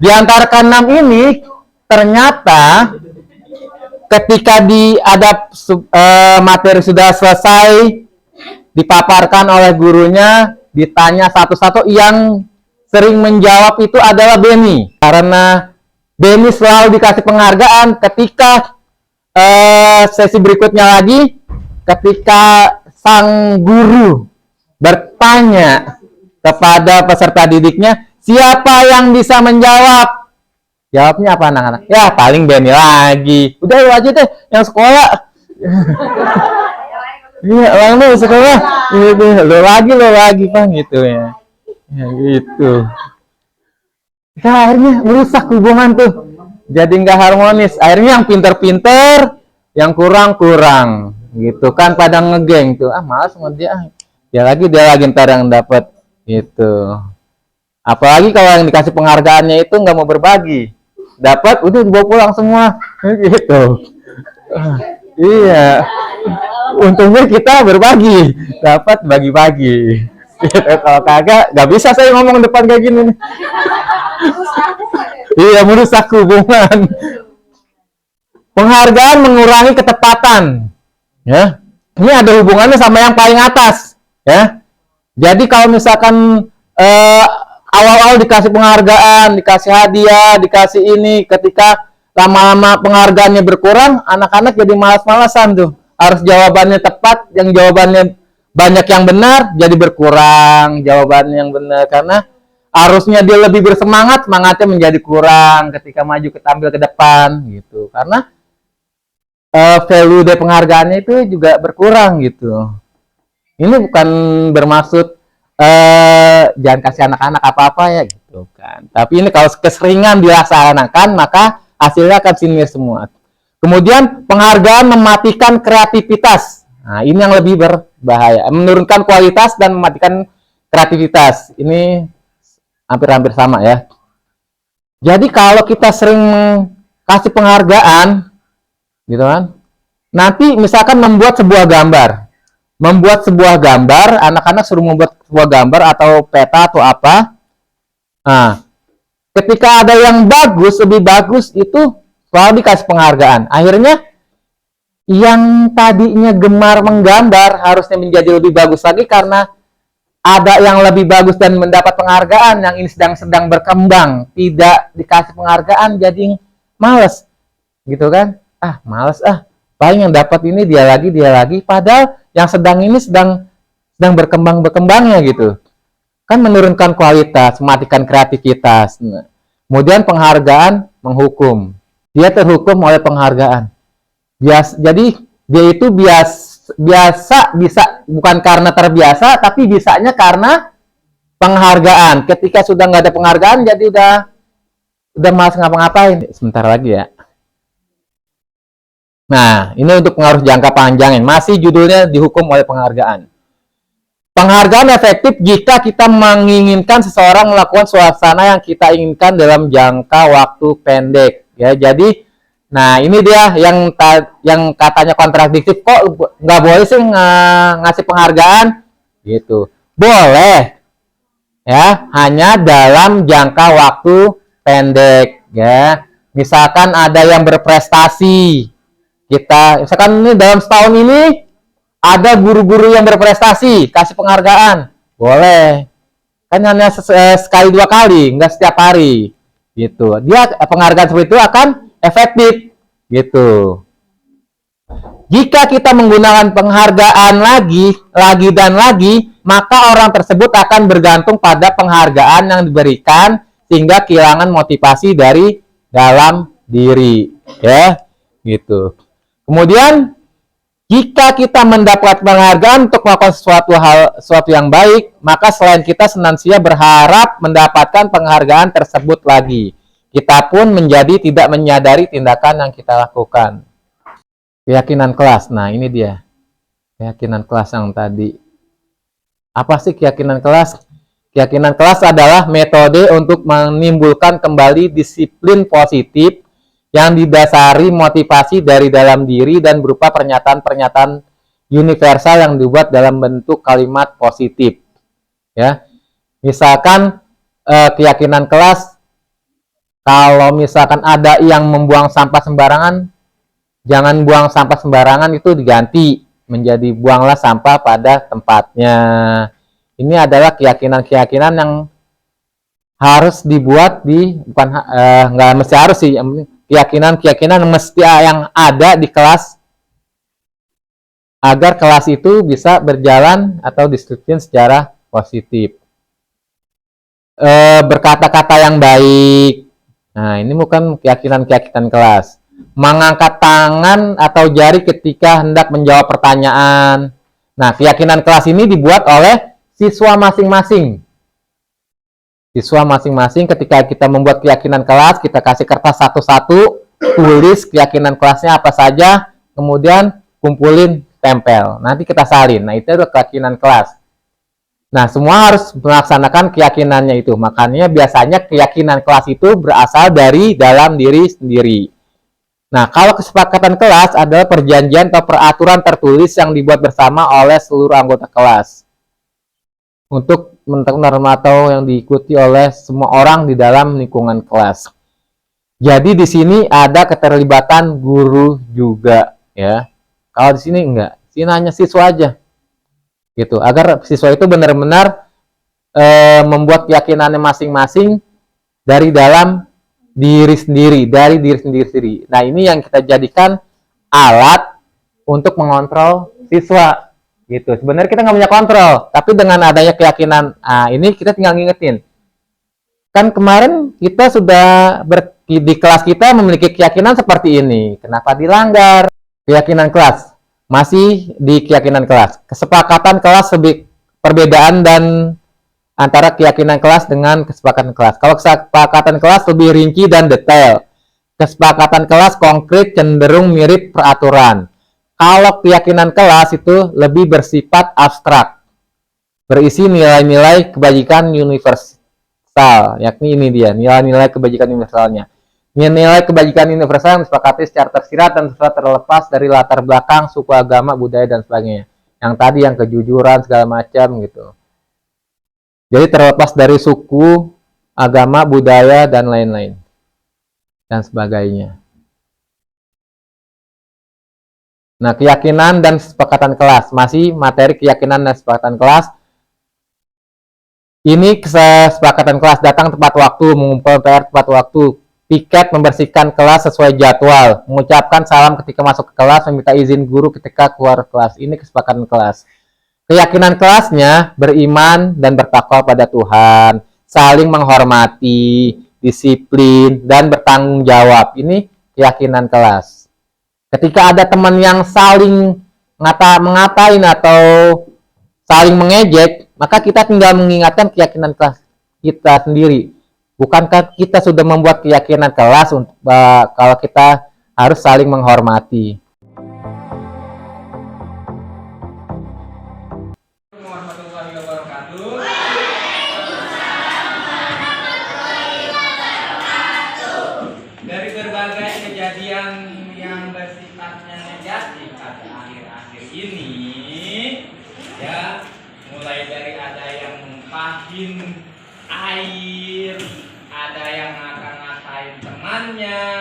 di antara ke-6 ini ternyata ketika materi sudah selesai dipaparkan oleh gurunya, ditanya satu-satu, yang sering menjawab itu adalah Benny. Karena Benny selalu dikasih penghargaan. Ketika sesi berikutnya lagi, ketika sang guru bertanya kepada peserta didiknya, siapa yang bisa menjawab? Jawabnya apa anak-anak? Ya paling Benny lagi. Udah lu aja deh yang sekolah. Iya, orang lu sekolah. Gitu. Lu lagi Bang, gitu ya. Ya gitu. Nah, akhirnya merusak hubungan tuh. Jadi nggak harmonis. Akhirnya yang pinter-pinter, yang kurang-kurang. Gitu kan, pada ngegeng tuh. Malas sama dia. Dia lagi ntar yang dapat gitu. Apalagi kalau yang dikasih penghargaannya itu nggak mau berbagi. Dapat udah dibawa pulang semua. Gitu. Iya. Untungnya kita berbagi, dapat bagi-bagi. Gitu. Kalau kagak, nggak bisa saya ngomong depan kayak gini. Iya, merusak hubungan. Penghargaan mengurangi ketepatan. Ya, ini ada hubungannya sama yang paling atas. Ya, jadi kalau misalkan awal-awal dikasih penghargaan, dikasih hadiah, dikasih ini, ketika lama-lama penghargaannya berkurang, anak-anak jadi malas-malasan tuh. Harus jawabannya tepat, yang jawabannya banyak yang benar, jadi berkurang jawabannya yang benar. Karena harusnya dia lebih bersemangat, semangatnya menjadi kurang ketika maju tampil ke depan gitu. Karena value dari penghargaannya itu juga berkurang gitu. Ini bukan bermaksud jangan kasih anak-anak apa-apa ya gitu kan. Tapi ini kalau keseringan dilaksanakan, maka hasilnya akan sinir semua. Kemudian penghargaan mematikan kreativitas. Nah, ini yang lebih berbahaya. Menurunkan kualitas dan mematikan kreativitas. Ini hampir-hampir sama ya. Jadi kalau kita sering kasih penghargaan, gitu kan, nanti misalkan membuat sebuah gambar, anak-anak suruh membuat sebuah gambar atau peta atau apa. Nah, ketika ada yang bagus, lebih bagus, itu selalu dikasih penghargaan. Akhirnya yang tadinya gemar menggambar harusnya menjadi lebih bagus lagi karena ada yang lebih bagus dan mendapat penghargaan, yang ini sedang berkembang tidak dikasih penghargaan, jadi males gitu kan. Males paling yang dapat ini dia lagi, padahal yang sedang ini sedang berkembangnya gitu kan, menurunkan kualitas, mematikan kreativitas. Kemudian penghargaan menghukum, dia terhukum oleh penghargaan. Jadi dia itu biasa bisa bukan karena terbiasa, tapi bisanya karena penghargaan. Ketika sudah nggak ada penghargaan, jadi udah malas ngapa-ngapain. Sebentar lagi ya. Nah, ini untuk pengaruh jangka panjang. Masih judulnya dihukum oleh penghargaan. Penghargaan efektif jika kita menginginkan seseorang melakukan suasana yang kita inginkan dalam jangka waktu pendek. Ya, jadi, nah ini dia yang katanya kontradiktif, kok nggak boleh sih ngasih penghargaan? Gitu. Boleh, ya, hanya dalam jangka waktu pendek. Ya, misalkan ada yang berprestasi, misalkan ini dalam setahun ini ada guru-guru yang berprestasi, kasih penghargaan, boleh. Kan hanya sekali dua kali, nggak setiap hari, gitu. Dia penghargaan seperti itu akan efektif, gitu. Jika kita menggunakan penghargaan lagi dan lagi, maka orang tersebut akan bergantung pada penghargaan yang diberikan sehingga kehilangan motivasi dari dalam diri, ya, gitu. Kemudian jika kita mendapat penghargaan untuk melakukan sesuatu yang baik, maka selain kita senantiasa berharap mendapatkan penghargaan tersebut lagi. Kita pun menjadi tidak menyadari tindakan yang kita lakukan. Keyakinan kelas. Nah, ini dia. Keyakinan kelas yang tadi. Apa sih keyakinan kelas? Keyakinan kelas adalah metode untuk menimbulkan kembali disiplin positif yang didasari motivasi dari dalam diri dan berupa pernyataan-pernyataan universal yang dibuat dalam bentuk kalimat positif. Ya, misalkan keyakinan kelas, kalau misalkan ada yang membuang sampah sembarangan, jangan buang sampah sembarangan, itu diganti menjadi buanglah sampah pada tempatnya. Ini adalah keyakinan-keyakinan yang harus dibuat bukan nggak mesti harus sih, keyakinan mesti yang ada di kelas agar kelas itu bisa berjalan atau disiplin secara positif. Berkata-kata yang baik. Nah, ini bukan keyakinan kelas. Mengangkat tangan atau jari ketika hendak menjawab pertanyaan. Nah, keyakinan kelas ini dibuat oleh siswa masing-masing. Siswa masing-masing ketika kita membuat keyakinan kelas, kita kasih kertas satu-satu, tulis keyakinan kelasnya apa saja, kemudian kumpulin, tempel. Nanti kita salin. Nah, itu adalah keyakinan kelas. Nah, semua harus melaksanakan keyakinannya itu. Makanya biasanya keyakinan kelas itu berasal dari dalam diri sendiri. Nah, kalau kesepakatan kelas adalah perjanjian atau peraturan tertulis yang dibuat bersama oleh seluruh anggota kelas untuk menentukan norma atau yang diikuti oleh semua orang di dalam lingkungan kelas. Jadi di sini ada keterlibatan guru juga, ya. Kalau di sini enggak, sini hanya siswa aja, gitu. Agar siswa itu benar-benar membuat keyakinannya masing-masing dari dalam diri sendiri, Nah, ini yang kita jadikan alat untuk mengontrol siswa. Gitu. Sebenarnya kita nggak punya kontrol, tapi dengan adanya keyakinan, ini kita tinggal ngingetin. Kan kemarin kita sudah di kelas kita memiliki keyakinan seperti ini. Kenapa dilanggar? Keyakinan kelas. Masih di keyakinan kelas. Kesepakatan kelas perbedaan dan antara keyakinan kelas dengan kesepakatan kelas. Kalau kesepakatan kelas lebih rinci dan detail. Kesepakatan kelas konkret cenderung mirip peraturan. Kalau keyakinan kelas itu lebih bersifat abstrak, berisi nilai-nilai kebajikan universal, yakni ini dia, nilai-nilai kebajikan universalnya. Nilai kebajikan universal yang disepakati secara tersirat dan terlepas dari latar belakang, suku, agama, budaya, dan sebagainya. Yang tadi yang kejujuran, segala macam gitu. Jadi terlepas dari suku, agama, budaya, dan lain-lain. Dan sebagainya. Nah, keyakinan dan kesepakatan kelas. Masih materi keyakinan dan kesepakatan kelas. Ini kesepakatan kelas, datang tepat waktu, mengumpulkan PR tepat waktu, piket membersihkan kelas sesuai jadwal, mengucapkan salam ketika masuk ke kelas, meminta izin guru ketika keluar kelas. Ini kesepakatan kelas. Keyakinan kelasnya beriman dan bertakwa pada Tuhan, saling menghormati, disiplin, dan bertanggung jawab. Ini keyakinan kelas. Ketika ada teman yang saling mengatain atau saling mengejek, maka kita tinggal mengingatkan keyakinan kelas kita sendiri. Bukankah kita sudah membuat keyakinan kelas untuk kalau kita harus saling menghormati? Warahmatullahi wabarakatuh. Dari berbagai kejadian yang bersifatnya negatif pada akhir-akhir ini, ya, mulai dari ada yang numpahin air, ada yang ngata-ngatain temannya,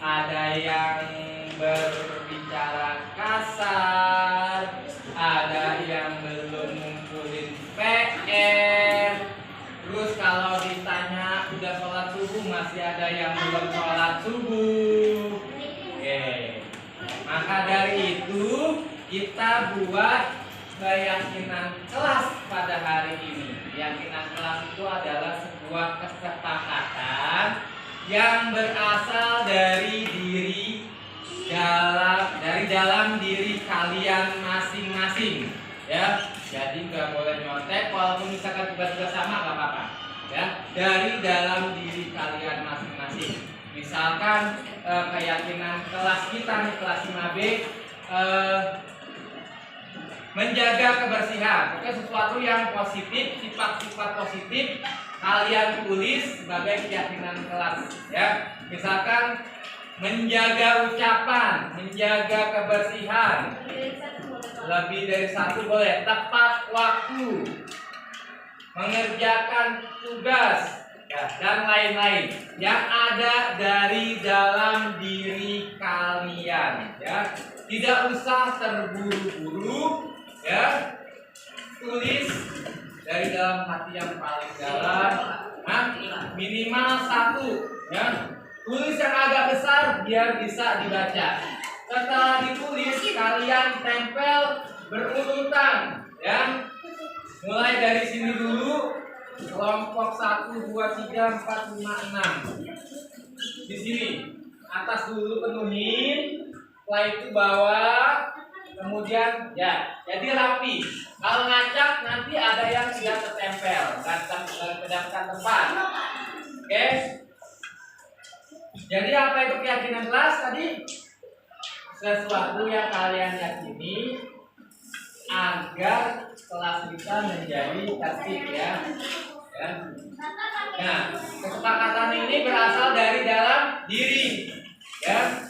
ada yang berbicara kasar, ada yang belum ngumpulin PR. Terus kalau ditanya udah sholat subuh, masih ada yang belum sholat subuh. Oke. Maka dari itu kita buat keyakinan kelas pada hari ini. Keyakinan kelas itu adalah sebuah kesepakatan yang berasal dari dalam diri kalian masing-masing, ya. Jadi nggak boleh nyontek, walaupun misalkan tugas-tugas sama nggak apa-apa, ya. Dari dalam diri kalian masing-masing. Misalkan keyakinan kelas kita nih, kelas 5B, menjaga kebersihan. Oke, sesuatu yang positif, sifat-sifat positif kalian tulis sebagai keyakinan kelas, ya. Misalkan menjaga ucapan, menjaga kebersihan, lebih dari satu boleh, tepat waktu, mengerjakan tugas, ya, dan lain-lain yang ada dari dalam diri kalian, ya. Tidak usah terburu-buru, ya. Tulis dari dalam hati yang paling dalam, minimal satu, ya. Tulis yang agak besar biar bisa dibaca. Setelah ditulis, kalian tempel berurutan, ya. Mulai dari sini dulu, kelompok 1, 2, 3, 4, 5, 6. Di sini, atas dulu penuhin, setelah itu bawah, kemudian ya, jadi rapi. Kalau ngacak nanti ada yang tidak tertempel, kedapatan tempat. Oke? Jadi apa itu keyakinan kelas tadi? Sesuatu yang kalian yakini agar kelas kita menjadi tertib, ya. Nah, kesepakatan ini berasal dari dalam diri, ya.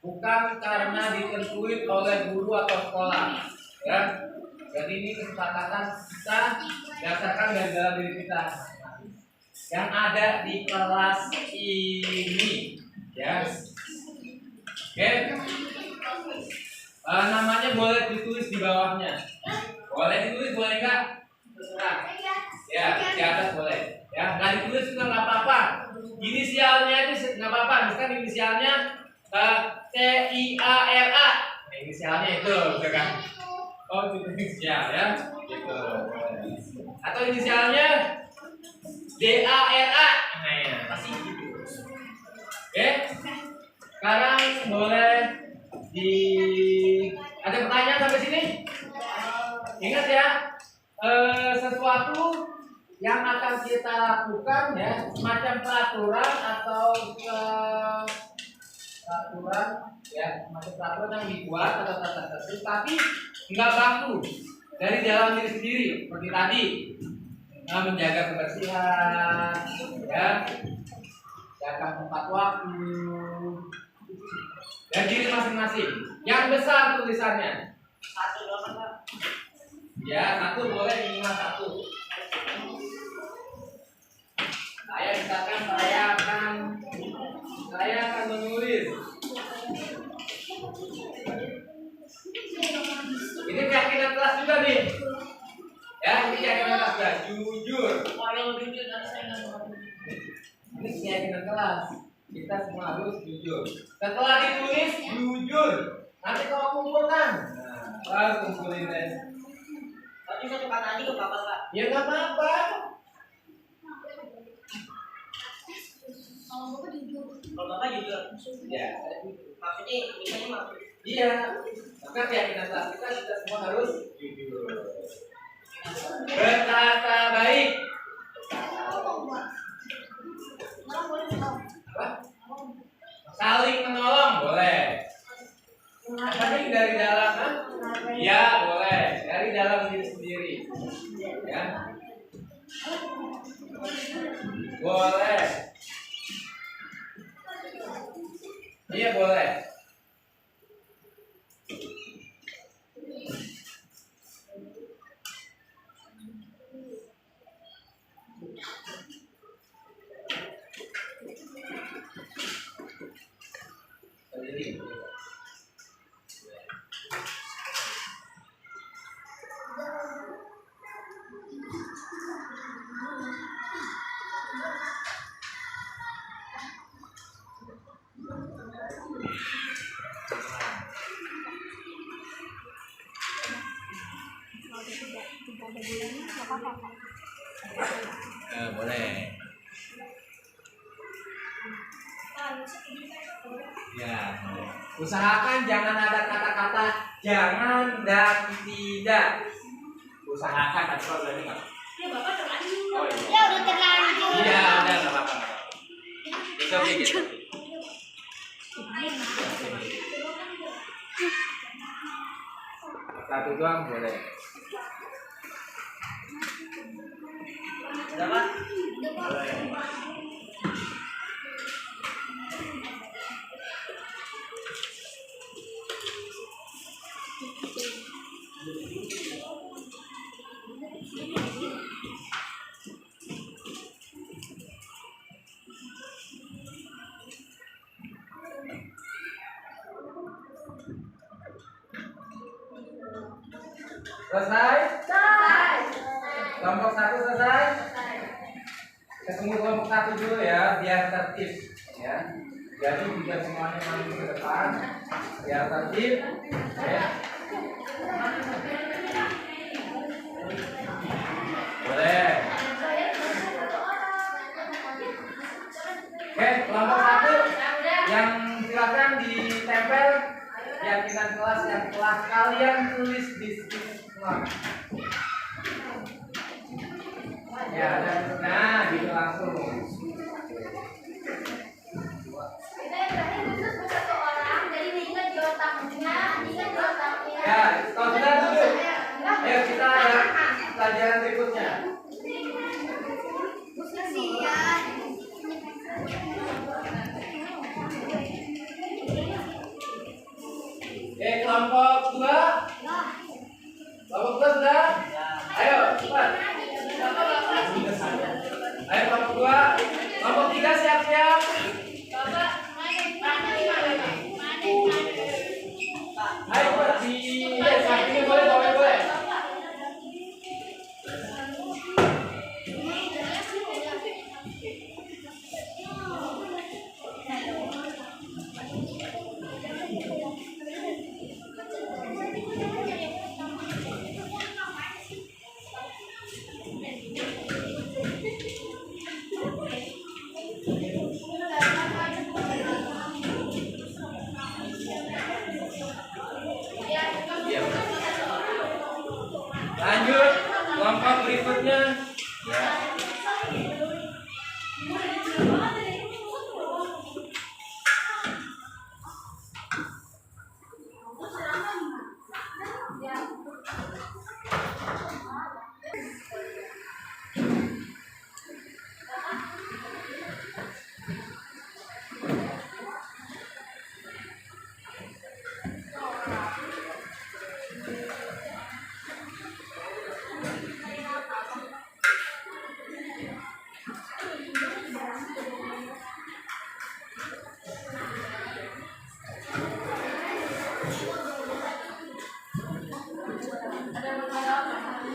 Bukan karena ditentuin oleh guru atau sekolah, ya. Jadi ini kesepakatan kita berdasarkan dari dalam diri kita yang ada di kelas ini, ya. Oke. Namanya boleh ditulis di bawahnya. Boleh ditulis, boleh enggak? Terserah. Ya, di atas boleh. Ya, nggak ditulis juga nggak apa-apa. Inisialnya itu nggak apa-apa. Misalkan inisialnya TIARA. Inisialnya itu, gitu kan? Oh, itu inisial, ya. Gitu. Atau inisialnya DARA. Nah, ya, pasti gitu. Oke. Sekarang boleh ada pertanyaan sampai sini? Ingat ya, sesuatu yang akan kita lakukan, ya, semacam peraturan atau peraturan, ya, semacam peraturan yang dibuat atau tertentu, tapi nggak baku dari dalam diri sendiri, seperti tadi, menjaga kebersihan, ya, jaga tempat waktu, dan diri masing-masing. Yang besar tulisannya. Satu doang. Ya, satu boleh, minimal satu. Saya akan menulis. Ini keyakinan kelas juga nih. Ya, ini keyakinan kelas sudah jujur. Kalau jujur tadi saya nggak mau. Ini keyakinan kelas. Kita semua harus jujur. Setelah ditulis jujur. Nanti kalau kumpulkan. Nah, baru kumpulin deh. Tapi satu kata aja nggak apa-apa Pak. Ya nggak apa-apa. Kalau Bapak jujur. Ya. Maksudnya misalnya maksud. Iya. Maka keyakinan kelas kita semua harus jujur. Berkata baik. Apa? Saling menolong boleh. Tapi dari dalam, ya boleh. Dari dalam diri sendiri, ya. Boleh. Iya boleh. Sendiri. Boleh. Ya, usahakan jangan ada kata-kata jangan dan tidak. Usahakan, tapi kalau berani nggak? Ya Bapak terlanjur. Oh, iya. Ya udah terlanjur. Iya, udah nggak apa-apa. Itu oke gitu. Satu doang boleh. Udah Pak. Boleh. Selesai? Kelompok satu selesai? Ketemu kelompok satu dulu ya, biar tertib ya. Jadi tidak semuanya maju ke depan, biar tertib. Ya. Boleh. Oke, kelompok satu yang silakan ditempel keyakinan kelas yang telah kalian tulis di sini semua. Ya, dan nah gitu langsung. Ya, kalau sudah duduk. Ayo kita ada pelajaran berikutnya. Kelompok dua. Kelompok dua sudah. Ayo cepat. Ayo kelompok dua. Kelompok tiga siap-siap. Ayo pergi. Sampingnya boleh, boleh. Lanjut kelompok berikutnya. Ya.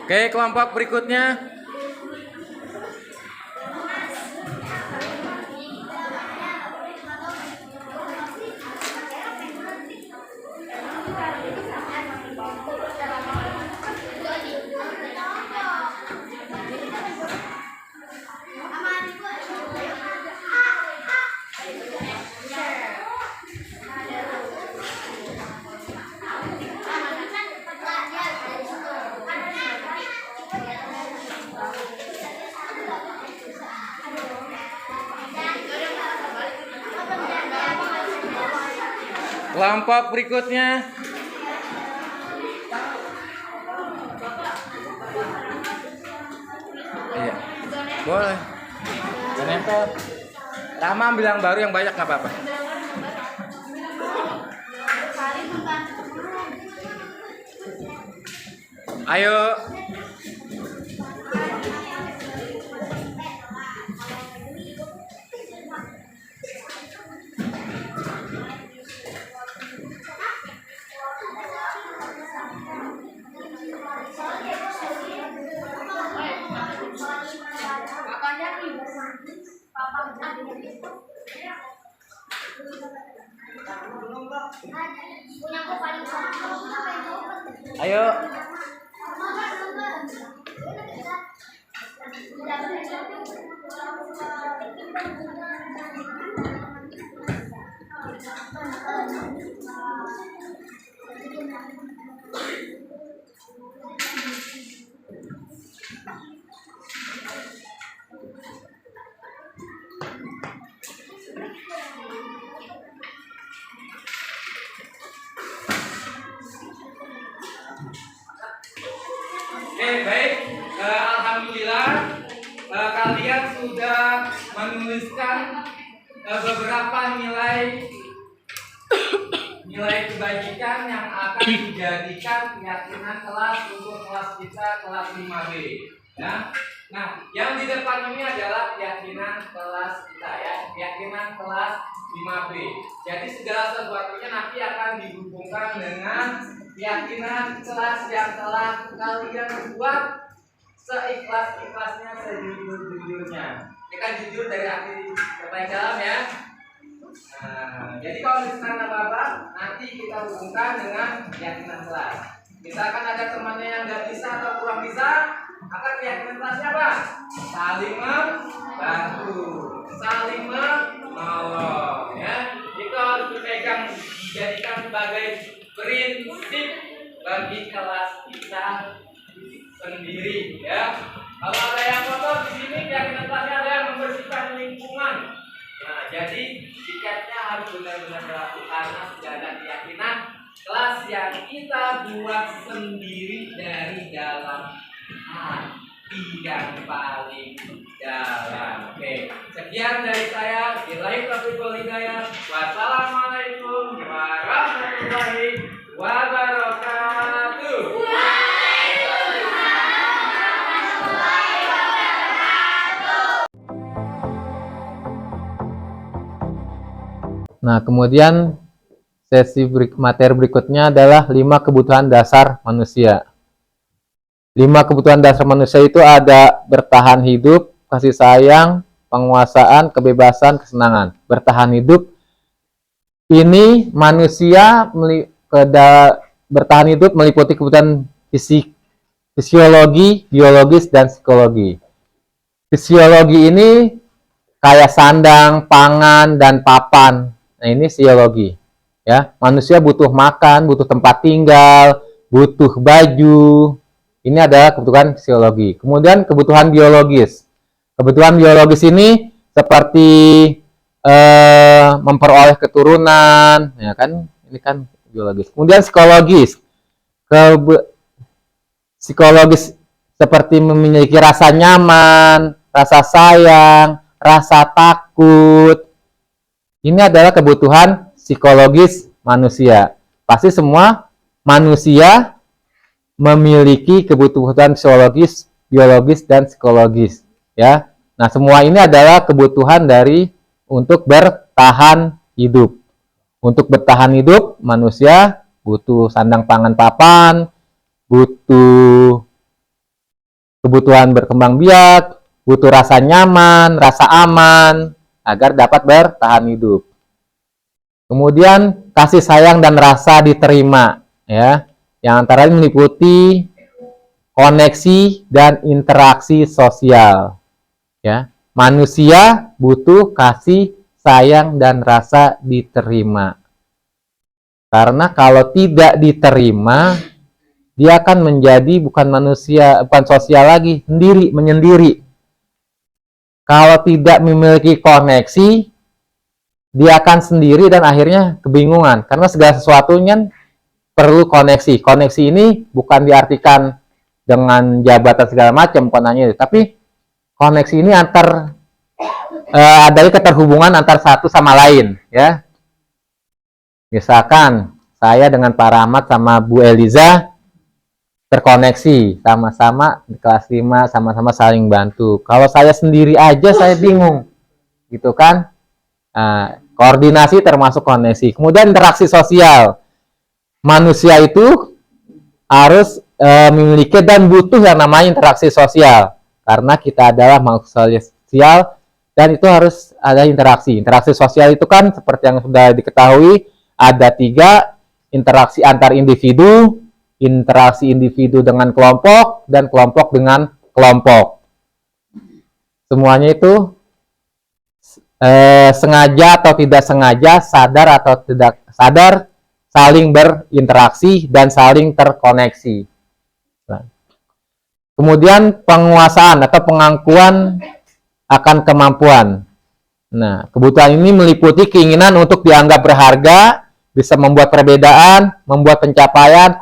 Oke, kelompok berikutnya. Kelompok berikutnya. Iya, boleh. Gak nempel. Rama ambil yang baru yang banyak nggak apa-apa. Ayo. Ayo. Oke, baik. Alhamdulillah kalian sudah menuliskan beberapa nilai kebajikan yang akan dijadikan keyakinan kelas untuk kelas kita kelas 5B. Ya. Nah, yang di depan ini adalah keyakinan kelas kita ya, keyakinan kelas 5B. Jadi segala sesuatunya nanti akan dihubungkan dengan keyakinan kelas yang telah kalian buat seikhlas-ikhlasnya, sejujur-jujurnya. Ini kan jujur dari hati yang paling dalam ya. Nah, jadi kalau misalkan apa-apa, nanti kita hubungkan dengan keyakinan kelas. Misalkan ada temannya yang nggak bisa atau kurang bisa, maka keyakinan kelasnya apa? Saling membantu, saling menolong ya. Itu harus dipegang, dijadikan sebagai prinsip bagi kelas kita sendiri ya. Kalau ada yang kotor di sini, keyakinan kelasnya ada yang membersihkan lingkungan. Nah, jadi tiketnya harus benar-benar dilakukan karena sudah ada keyakinan kelas yang kita buat sendiri dari dalam hati yang paling dalam. Oke, sekian dari saya. Billahi taufiq wal hidayah. Wassalamualaikum warahmatullahi wabarakatuh. Nah, kemudian materi berikutnya adalah 5 kebutuhan dasar manusia. 5 kebutuhan dasar manusia itu ada bertahan hidup, kasih sayang, penguasaan, kebebasan, kesenangan. Bertahan hidup ini manusia bertahan hidup meliputi kebutuhan fisiologi, biologis, dan psikologi. Fisiologi ini kayak sandang, pangan, dan papan. Nah, ini fisiologi. Ya, manusia butuh makan, butuh tempat tinggal, butuh baju. Ini adalah kebutuhan fisiologi. Kemudian kebutuhan biologis. Kebutuhan biologis ini seperti memperoleh keturunan, ya kan? Ini kan biologis. Kemudian psikologis. Psikologis seperti memiliki rasa nyaman, rasa sayang, rasa takut. Ini adalah kebutuhan psikologis manusia. Pasti semua manusia memiliki kebutuhan psikologis, biologis, dan psikologis. Ya, nah semua ini adalah kebutuhan untuk bertahan hidup. Untuk bertahan hidup, manusia butuh sandang, pangan, papan, butuh kebutuhan berkembang biak, butuh rasa nyaman, rasa aman, agar dapat bertahan hidup. Kemudian kasih sayang dan rasa diterima, ya, yang antara lain meliputi koneksi dan interaksi sosial. Ya, manusia butuh kasih sayang dan rasa diterima. Karena kalau tidak diterima, dia akan menjadi bukan manusia, bukan sosial lagi, sendiri, menyendiri. Kalau tidak memiliki koneksi, dia akan sendiri dan akhirnya kebingungan. Karena segala sesuatunya perlu koneksi. Koneksi ini bukan diartikan dengan jabatan segala macam, bukan hanya itu. Tapi koneksi ini adanya keterhubungan antar satu sama lain, ya. Misalkan saya dengan Pak Rahmat sama Bu Eliza terkoneksi, sama-sama di kelas 5, sama-sama saling bantu. Kalau saya sendiri aja saya bingung, gitu kan? Koordinasi termasuk koneksi. Kemudian interaksi sosial. Manusia itu harus memiliki dan butuh yang namanya interaksi sosial. Karena kita adalah makhluk sosial dan itu harus ada interaksi. Interaksi sosial itu kan seperti yang sudah diketahui, ada 3, interaksi antar individu, interaksi individu dengan kelompok, dan kelompok dengan kelompok. Semuanya itu sengaja atau tidak sengaja, sadar atau tidak sadar, saling berinteraksi dan saling terkoneksi. Nah, kemudian penguasaan atau pengakuan akan kemampuan. Nah, kebutuhan ini meliputi keinginan untuk dianggap berharga, bisa membuat perbedaan, membuat pencapaian,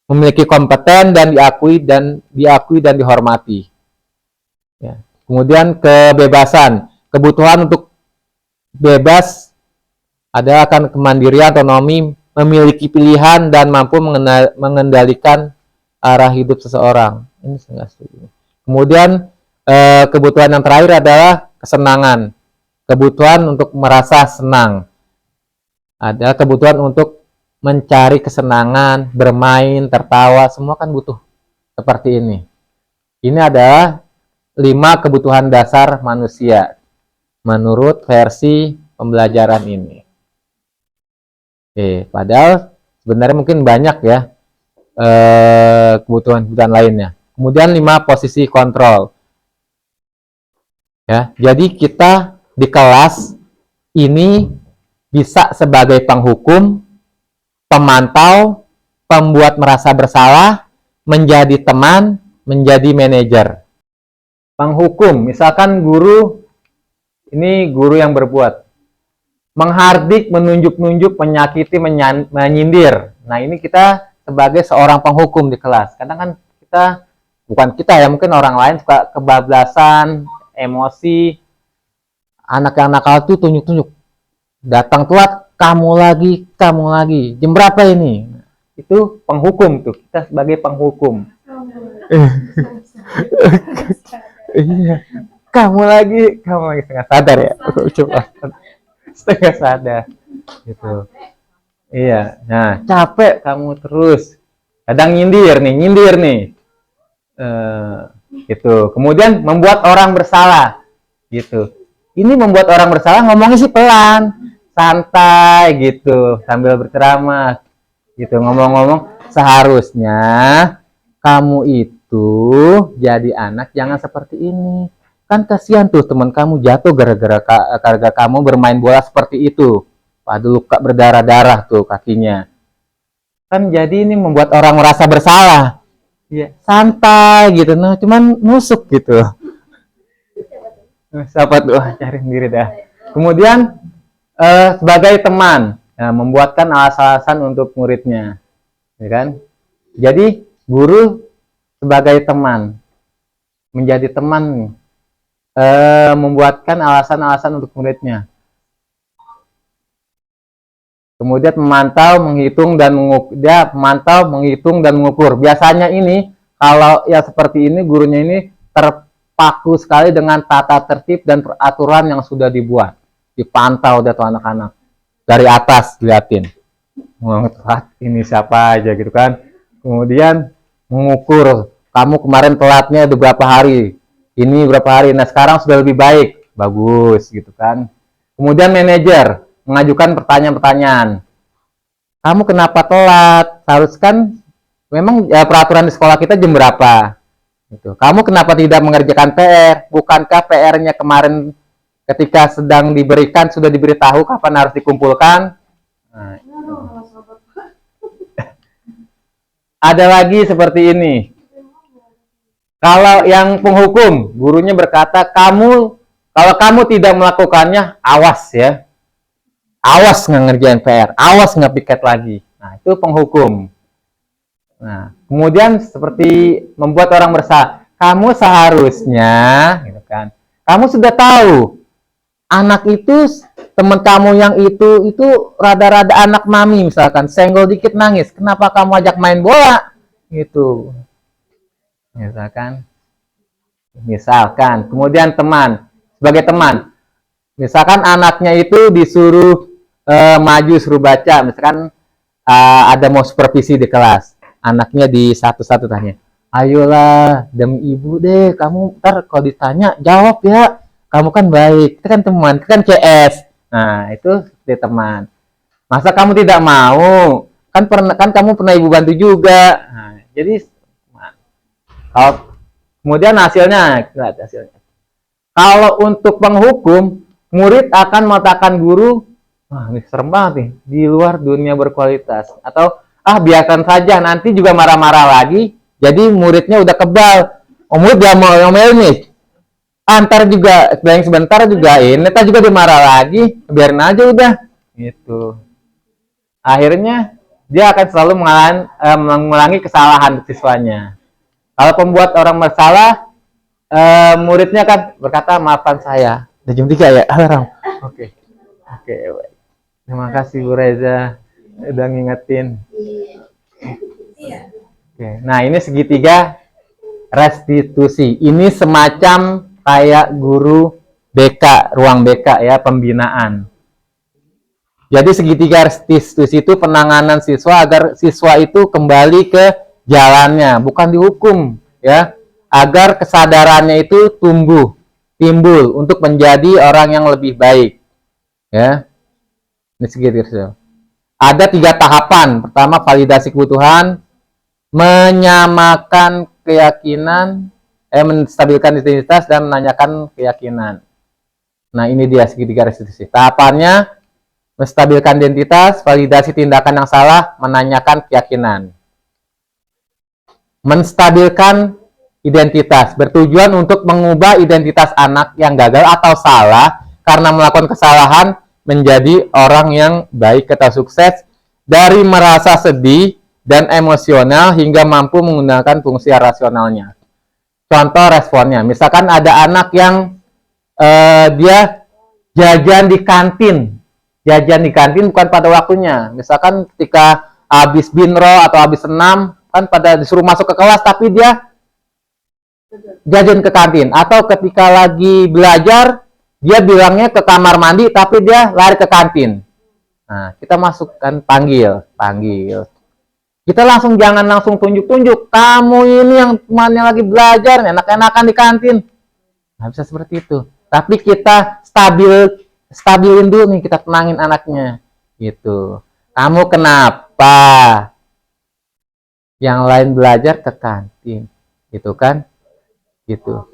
memiliki kompeten dan diakui dan dihormati. Ya. Kemudian kebebasan, kebutuhan untuk bebas ada akan kemandirian, otonomi, memiliki pilihan dan mampu mengendalikan arah hidup seseorang. Ini saya setuju. Kemudian kebutuhan yang terakhir adalah kesenangan, kebutuhan untuk merasa senang. Ada kebutuhan untuk mencari kesenangan, bermain, tertawa, semua kan butuh seperti ini. Ini adalah 5 kebutuhan dasar manusia menurut versi pembelajaran ini. Padahal sebenarnya mungkin banyak ya kebutuhan-kebutuhan lainnya. Kemudian 5 posisi kontrol. Ya, jadi kita di kelas ini bisa sebagai penghukum, pemantau, pembuat merasa bersalah, menjadi teman, menjadi manajer. Penghukum, misalkan guru, ini guru yang berbuat. Menghardik, menunjuk-nunjuk, menyakiti, menyindir. Nah, ini kita sebagai seorang penghukum di kelas. Kadang kan kita, bukan kita ya, mungkin orang lain suka kebablasan, emosi. Anak yang nakal tuh tunjuk-tunjuk. Datang telat, kamu lagi. Jam berapa ini? Itu penghukum tuh, kita sebagai penghukum. Iya. Kamu lagi setengah sadar ya. Coba. Setengah sadar. Gitu. Iya. Nah, capek kamu terus. Kadang nyindir nih. Gitu. Kemudian membuat orang bersalah. Gitu. Ini membuat orang bersalah ngomongnya sih pelan, santai gitu, sambil berceramah gitu, ngomong-ngomong seharusnya kamu itu jadi anak jangan seperti ini. Kan kasihan tuh teman kamu jatuh gara-gara kamu bermain bola seperti itu. Padahal luka berdarah-darah tuh kakinya. Kan jadi ini membuat orang merasa bersalah. Ya, santai gitu, nah cuman nusuk gitu. Siapa tuh cari sendiri dah. Kemudian sebagai teman, membuatkan alasan-alasan untuk muridnya, ya kan? Jadi guru sebagai teman, menjadi teman, membuatkan alasan-alasan untuk muridnya. Kemudian memantau, menghitung dan mengukur. Biasanya ini kalau ya seperti ini gurunya ini terpaku sekali dengan tata tertib dan peraturan yang sudah dibuat. Dipantau deh tuh anak-anak. Dari atas diliatin. Ini siapa aja gitu kan. Kemudian mengukur kamu kemarin telatnya udah berapa hari, ini berapa hari, nah sekarang sudah lebih baik, bagus gitu kan. Kemudian manajer mengajukan pertanyaan-pertanyaan, kamu kenapa telat, harus kan memang ya, peraturan di sekolah kita jam berapa gitu. Kamu kenapa tidak mengerjakan PR, bukankah PR-nya kemarin ketika sedang diberikan sudah diberitahu kapan harus dikumpulkan. Nah, ada lagi seperti ini. Kalau yang penghukum, gurunya berkata, kalau kamu tidak melakukannya, awas ya. Awas nggak ngerjain PR, awas nggak piket lagi. Nah, itu penghukum. Nah, kemudian seperti membuat orang bersalah. Kamu seharusnya, gitu kan, kamu sudah tahu, anak itu, teman kamu yang itu rada-rada anak mami misalkan, senggol dikit nangis. Kenapa kamu ajak main bola? Gitu. Misalkan, kemudian teman, sebagai teman, misalkan anaknya itu disuruh maju suruh baca, misalkan ada mau supervisi di kelas, anaknya di satu-satu tanya, ayolah demi ibu deh, kamu ntar kalau ditanya jawab ya, kamu kan baik, kita kan teman, kita kan CS. Nah itu seperti teman. Masa kamu tidak mau, kan kamu pernah ibu bantu juga. Nah, jadi kalau kemudian hasilnya, kalau untuk penghukum, murid akan mengatakan guru, wah ini serem banget nih, di luar dunia berkualitas. Atau, biarkan saja, nanti juga marah-marah lagi, jadi muridnya udah kebal. Murid dia mau ngomel nih, antar juga, sebentar juga, neta juga dimarah lagi, biarin aja udah. Gitu. Akhirnya, dia akan selalu mengulangi kesalahan siswanya. Kalau pembuat orang bersalah, muridnya kan berkata, maafkan saya. Udah jam 3 ya? Alarm. Oke. Baik. Terima kasih Bu Reza udah ngingetin. Oke. Nah, ini segitiga restitusi. Ini semacam kayak guru BK, ruang BK ya, pembinaan. Jadi segitiga restitusi itu penanganan siswa agar siswa itu kembali ke jalannya, bukan dihukum ya, agar kesadarannya itu timbul untuk menjadi orang yang lebih baik ya. Ini segitiga. Ada 3 tahapan. Pertama, validasi kebutuhan, menyamakan keyakinan, menstabilkan identitas dan menanyakan keyakinan. Nah, ini dia segitiga restitusi. Tahapannya, menstabilkan identitas, validasi tindakan yang salah, menanyakan keyakinan. Menstabilkan identitas bertujuan untuk mengubah identitas anak yang gagal atau salah karena melakukan kesalahan menjadi orang yang baik atau sukses, dari merasa sedih dan emosional hingga mampu menggunakan fungsi rasionalnya. Contoh responnya, misalkan ada anak yang dia jajan di kantin bukan pada waktunya, misalkan ketika habis binro atau habis senam kan pada disuruh masuk ke kelas tapi dia jajan ke kantin, atau ketika lagi belajar dia bilangnya ke kamar mandi tapi dia lari ke kantin. Nah, kita masukkan panggil. Kita jangan langsung tunjuk-tunjuk, kamu ini yang temannya lagi belajar, enak-enakan di kantin. Nggak bisa seperti itu. Tapi kita stabilin dulu nih, kita tenangin anaknya. Gitu. Kamu kenapa? Yang lain belajar ke kantin. Gitu kan? Gitu.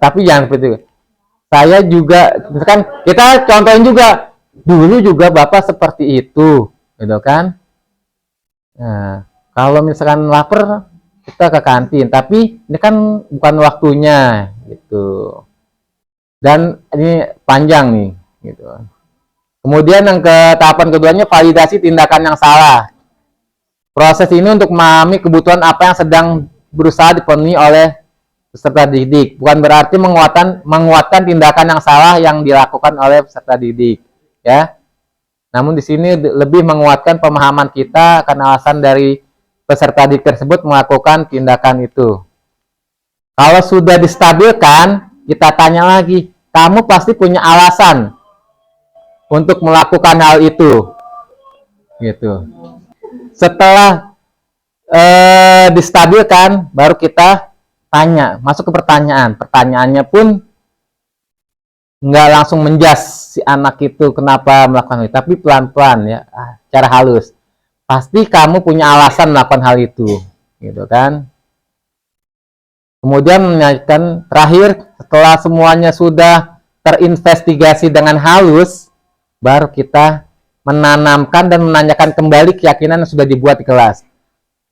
Tapi jangan seperti itu. Saya juga, misalkan kita contohin juga, dulu juga Bapak seperti itu, gitu kan? Nah, kalau misalkan lapar, kita ke kantin, tapi ini kan bukan waktunya, gitu. Dan ini panjang nih, gitu. Kemudian yang tahapan keduanya, validasi tindakan yang salah. Proses ini untuk memahami kebutuhan apa yang sedang berusaha dipenuhi oleh peserta didik, bukan berarti menguatkan tindakan yang salah yang dilakukan oleh peserta didik, ya. Namun di sini lebih menguatkan pemahaman kita akan alasan dari peserta didik tersebut melakukan tindakan itu. Kalau sudah distabilkan, kita tanya lagi, kamu pasti punya alasan untuk melakukan hal itu, gitu. Setelah distabilkan, baru kita tanya, masuk ke pertanyaan. Pertanyaannya pun nggak langsung menjas si anak itu kenapa melakukan itu, tapi pelan-pelan ya, cara halus. Pasti kamu punya alasan melakukan hal itu, gitu kan. Kemudian menanyakan terakhir, setelah semuanya sudah terinvestigasi dengan halus, baru kita menanamkan dan menanyakan kembali keyakinan yang sudah dibuat di kelas.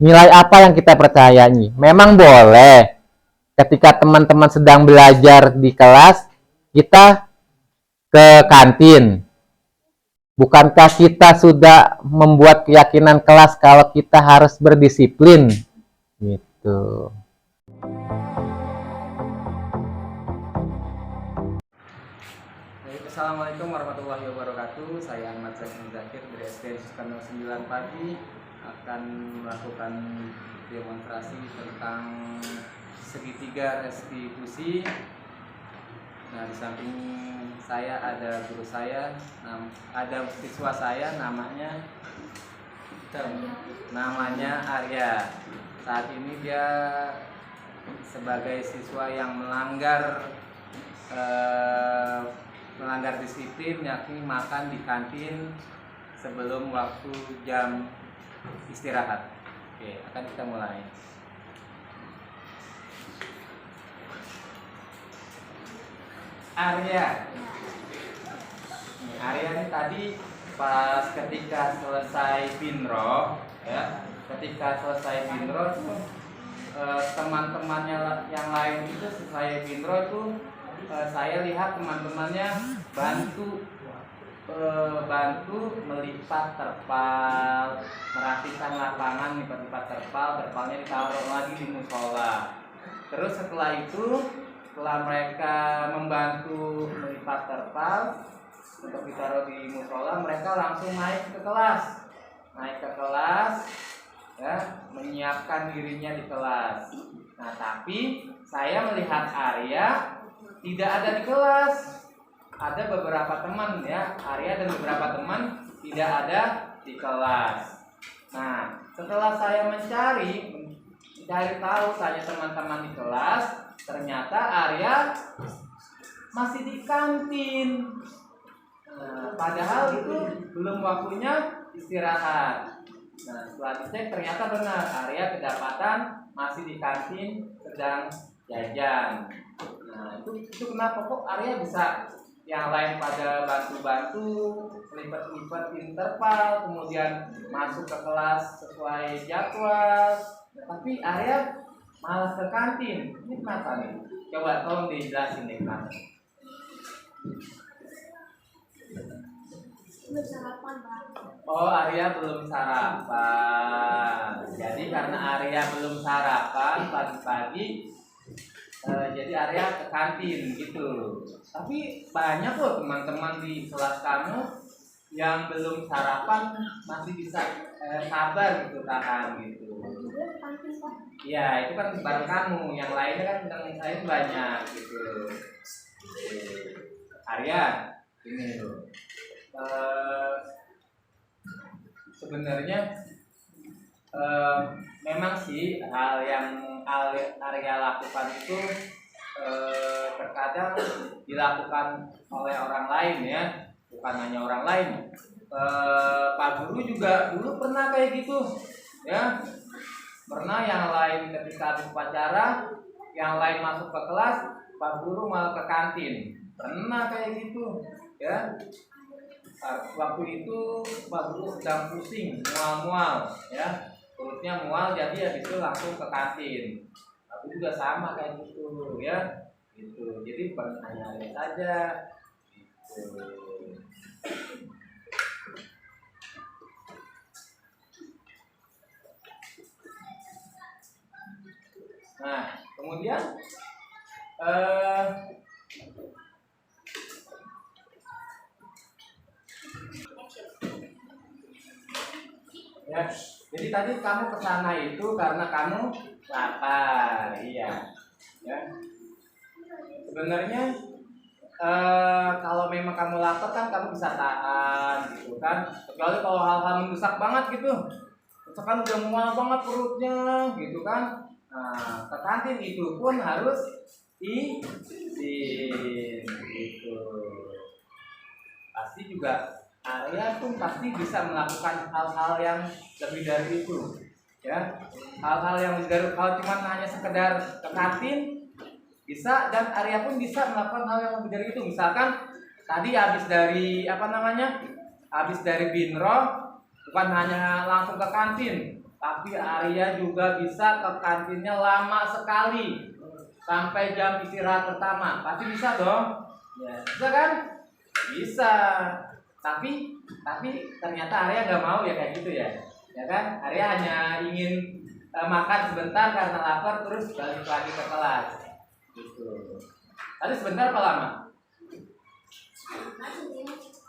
Nilai apa yang kita percayai? Memang boleh ketika teman-teman sedang belajar di kelas, kita ke kantin. Bukankah kita sudah membuat keyakinan kelas kalau kita harus berdisiplin? Gitu. Assalamualaikum warahmatullahi wabarakatuh. Saya Ahmad Zakin Zakir dari SD Sukarno 9 Pagi akan melakukan demonstrasi tentang segitiga restitusi. Nah, di samping saya ada guru saya, ada siswa saya namanya Arya. Saat ini dia sebagai siswa yang melanggar disiplin, yakni makan di kantin sebelum waktu jam istirahat. Oke, akan kita mulai. Arya ini tadi pas ketika selesai binro, ya, teman-temannya yang lain itu selesai binro itu, saya lihat teman-temannya bantu melipat terpal, merapikan lapangan, lipat terpalnya ditaruh lagi di musola. Terus setelah mereka membantu melipat terpal untuk ditaruh di musola, mereka langsung naik ke kelas, ya, menyiapkan dirinya di kelas. Nah, tapi saya melihat Arya tidak ada di kelas. Ada beberapa teman, ya, Arya dan beberapa teman tidak ada di kelas. Nah, setelah saya mencari tahu, tanya teman-teman di kelas, ternyata Arya masih di kantin. Nah, padahal itu belum waktunya istirahat. Nah, setelah dicek ternyata benar, Arya kedapatan masih di kantin sedang jajan. Nah, itu kenapa kok Arya bisa, yang lain pada bantu-bantu lipat-lipatin terpal, kemudian masuk ke kelas sesuai jadwal, tapi Arya malah ke kantin. Ini kenapa nih? Coba tolong dijelasin nih, kenapa? Oh, Arya belum sarapan. Jadi karena Arya belum sarapan pagi-pagi, jadi Arya ke kantin gitu. Tapi banyak loh teman-teman di kelas kamu yang belum sarapan masih bisa sabar gitu, tahan gitu. Ya, itu kan baru kamu, yang lainnya kan yang lain banyak gitu. Arya, ini loh. Sebenarnya memang sih hal yang Arya lakukan itu terkadang dilakukan oleh orang lain, ya, bukan hanya orang lain. Pak Guru juga dulu pernah kayak gitu, ya, pernah yang lain ketika habis upacara, yang lain masuk ke kelas, Pak Guru malah ke kantin, pernah kayak gitu, ya. Waktu itu Pak Guru sedang pusing, mual-mual, ya, perutnya mual, jadi habis itu langsung ke kantin. Aku juga sama kayak gitu, ya, gitu. Jadi bukan hanya Arya saja, gitu. Nah, kemudian ya, jadi tadi kamu kesana itu karena kamu lapar, iya, ya. Sebenarnya kalau memang kamu lapar kan kamu bisa tahan, gitu kan. Kecuali kalau hal-hal mendesak banget gitu, misalkan udah mual banget perutnya gitu kan, nah ke kantin itu pun harus izin gitu. Pasti juga Arya pun pasti bisa melakukan hal-hal yang lebih dari itu, ya. Hal-hal yang lebih dari kalau cuma hanya sekedar ke kantin bisa, dan Arya pun bisa melakukan hal yang lebih dari itu. Misalkan tadi habis dari habis dari binro, bukan hanya langsung ke kantin, tapi Arya juga bisa ke kantinnya lama sekali sampai jam istirahat pertama. Pasti bisa dong, ya, bisa kan? Bisa. Tapi ternyata Arya nggak mau ya kayak gitu ya, ya kan? Arya hanya ingin makan sebentar karena lapar, terus balik lagi ke kelas. Gitu. Tadi sebentar apa lama?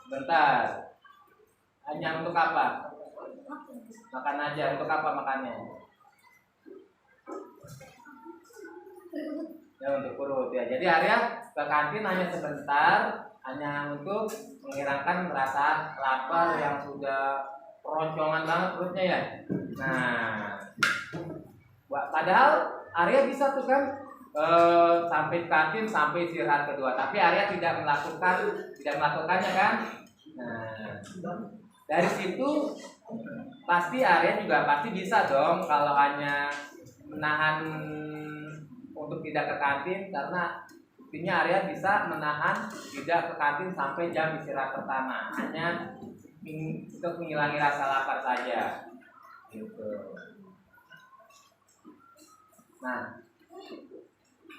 Bentar. Hanya untuk apa? Makan aja. Untuk apa makannya? Ya untuk perut ya. Jadi Arya ke kantin hanya sebentar, hanya untuk menghilangkan rasa lapar yang sudah keroncongan banget perutnya ya. Nah, padahal Arya bisa tuh kan sampai kantin sampai istirahat kedua, tapi Arya tidak melakukannya kan. Nah, dari situ pasti Arya juga pasti bisa dong kalau hanya menahan untuk tidak ke kantin, karena intinya Arya bisa menahan tidak ke kantin sampai jam istirahat pertama, hanya untuk menghilangi rasa lapar saja gitu. Nah,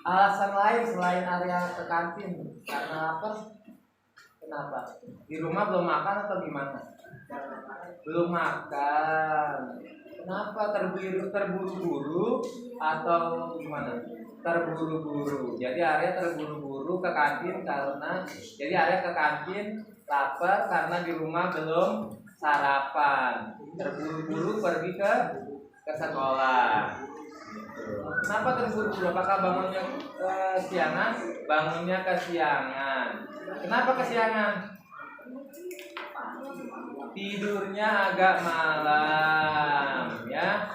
alasan lain selain Arya ke kantin karena lapar, kenapa? Di rumah belum makan atau gimana? Belum makan. Kenapa? Terburu-buru atau gimana? Terburu-buru. Jadi Arya terburu-buru ke kantin karena Arya ke kantin lapar karena di rumah belum sarapan. Terburu-buru pergi ke sekolah. Kenapa terburu-buru? Apakah bangunnya kesiangan? Bangunnya kesiangan. Kenapa kesiangan? Tidurnya agak malam, ya.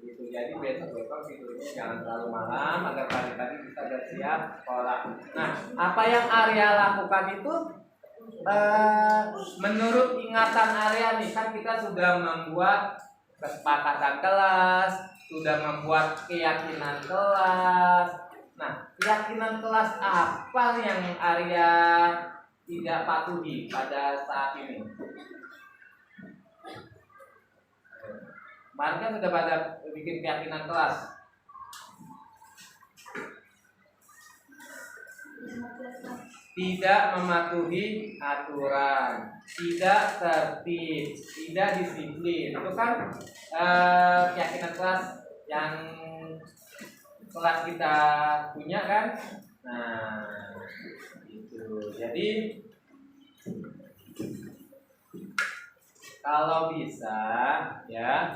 Gitu. Jadi besok tidurnya jangan terlalu malam agar pagi-pagi bisa bersiap sekolah. Nah, apa yang Arya lakukan itu menurut ingatan Arya nih, kan kita sudah membuat kesepakatan kelas, sudah membuat keyakinan kelas. Nah, keyakinan kelas apa yang Arya tidak patuhi pada saat ini? Kemarin kan sudah pada bikin keyakinan kelas. Tidak mematuhi aturan, tidak tertib, tidak disiplin. Itu kan keyakinan kelas yang kelas kita punya kan. Nah, itu. Jadi kalau bisa ya,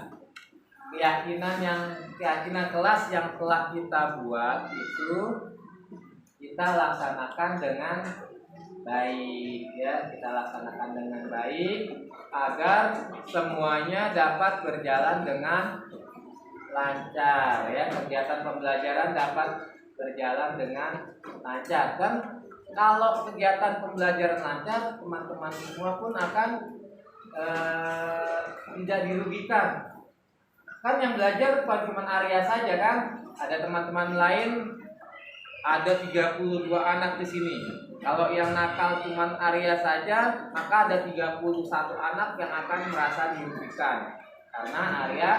keyakinan kelas yang telah kita buat itu kita laksanakan dengan baik ya, kita laksanakan dengan baik agar semuanya dapat berjalan dengan lancar ya, kegiatan pembelajaran dapat berjalan dengan lancar. Dan kalau kegiatan pembelajaran lancar, teman-teman semua pun akan tidak dirugikan. Kan yang belajar bukan cuma Arya saja kan, ada teman-teman lain, ada 32 anak di sini. Kalau yang nakal cuma Arya saja, maka ada 31 anak yang akan merasa dirugikan karena Arya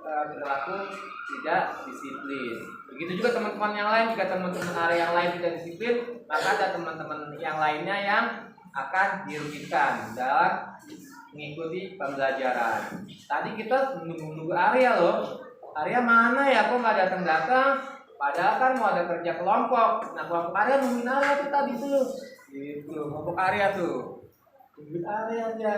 berlaku tidak disiplin. Begitu juga teman-teman yang lain, jika teman-teman Arya yang lain tidak disiplin, maka ada teman-teman yang lainnya yang akan dirugikan dalam mengikuti pembelajaran. Tadi kita menunggu Arya loh. Arya mana ya, kok nggak datang-datang? Padahal kan mau ada kerja kelompok. Nah, kelompok Arya nungguin Arya tuh tadi tuh. Gitu, kelompok Arya tuh. Nungguin Arya aja.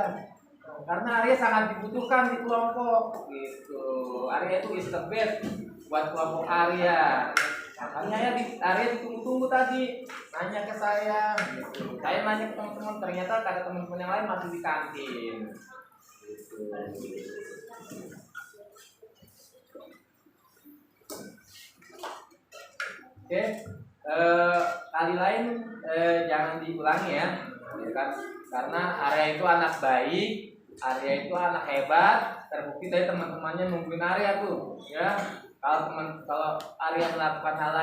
Karena Arya sangat dibutuhkan di kelompok. Gitu. Arya itu is the best buat kelompok Arya. Makanya Arya ditunggu-tunggu tadi. Nanya ke saya. Gitu. Saya nanya ke teman-teman, ternyata ada teman-teman yang lain masih di kantin. Gitu. Oke, kali lain jangan diulangi ya, kan? Karena Arya itu anak baik, Arya itu anak hebat, terbukti dari teman-temannya nungguin Arya tuh, ya. Kalau Arya melakukan hal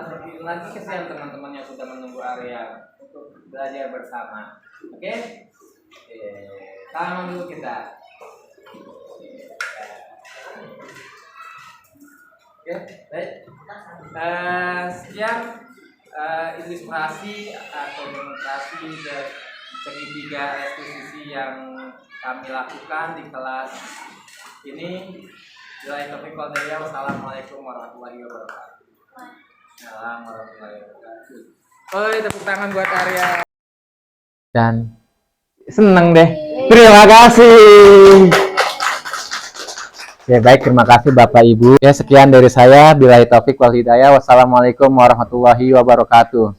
seperti ini lagi, kesian teman-temannya sudah menunggu Arya untuk belajar bersama. Oke, salaman dulu kita. Oke, baik. Sekian ilustrasi atau demonstrasi dari segitiga restitusi yang kami lakukan di kelas ini. Wassalamualaikum warahmatullahi wabarakatuh. Assalamualaikum warahmatullahi wabarakatuh. Oh, tepuk tangan buat Arya. Dan seneng deh. Terima kasih. Ya baik, terima kasih Bapak Ibu. Ya sekian dari saya. Billahi taufik wal hidayah. Wassalamualaikum warahmatullahi wabarakatuh.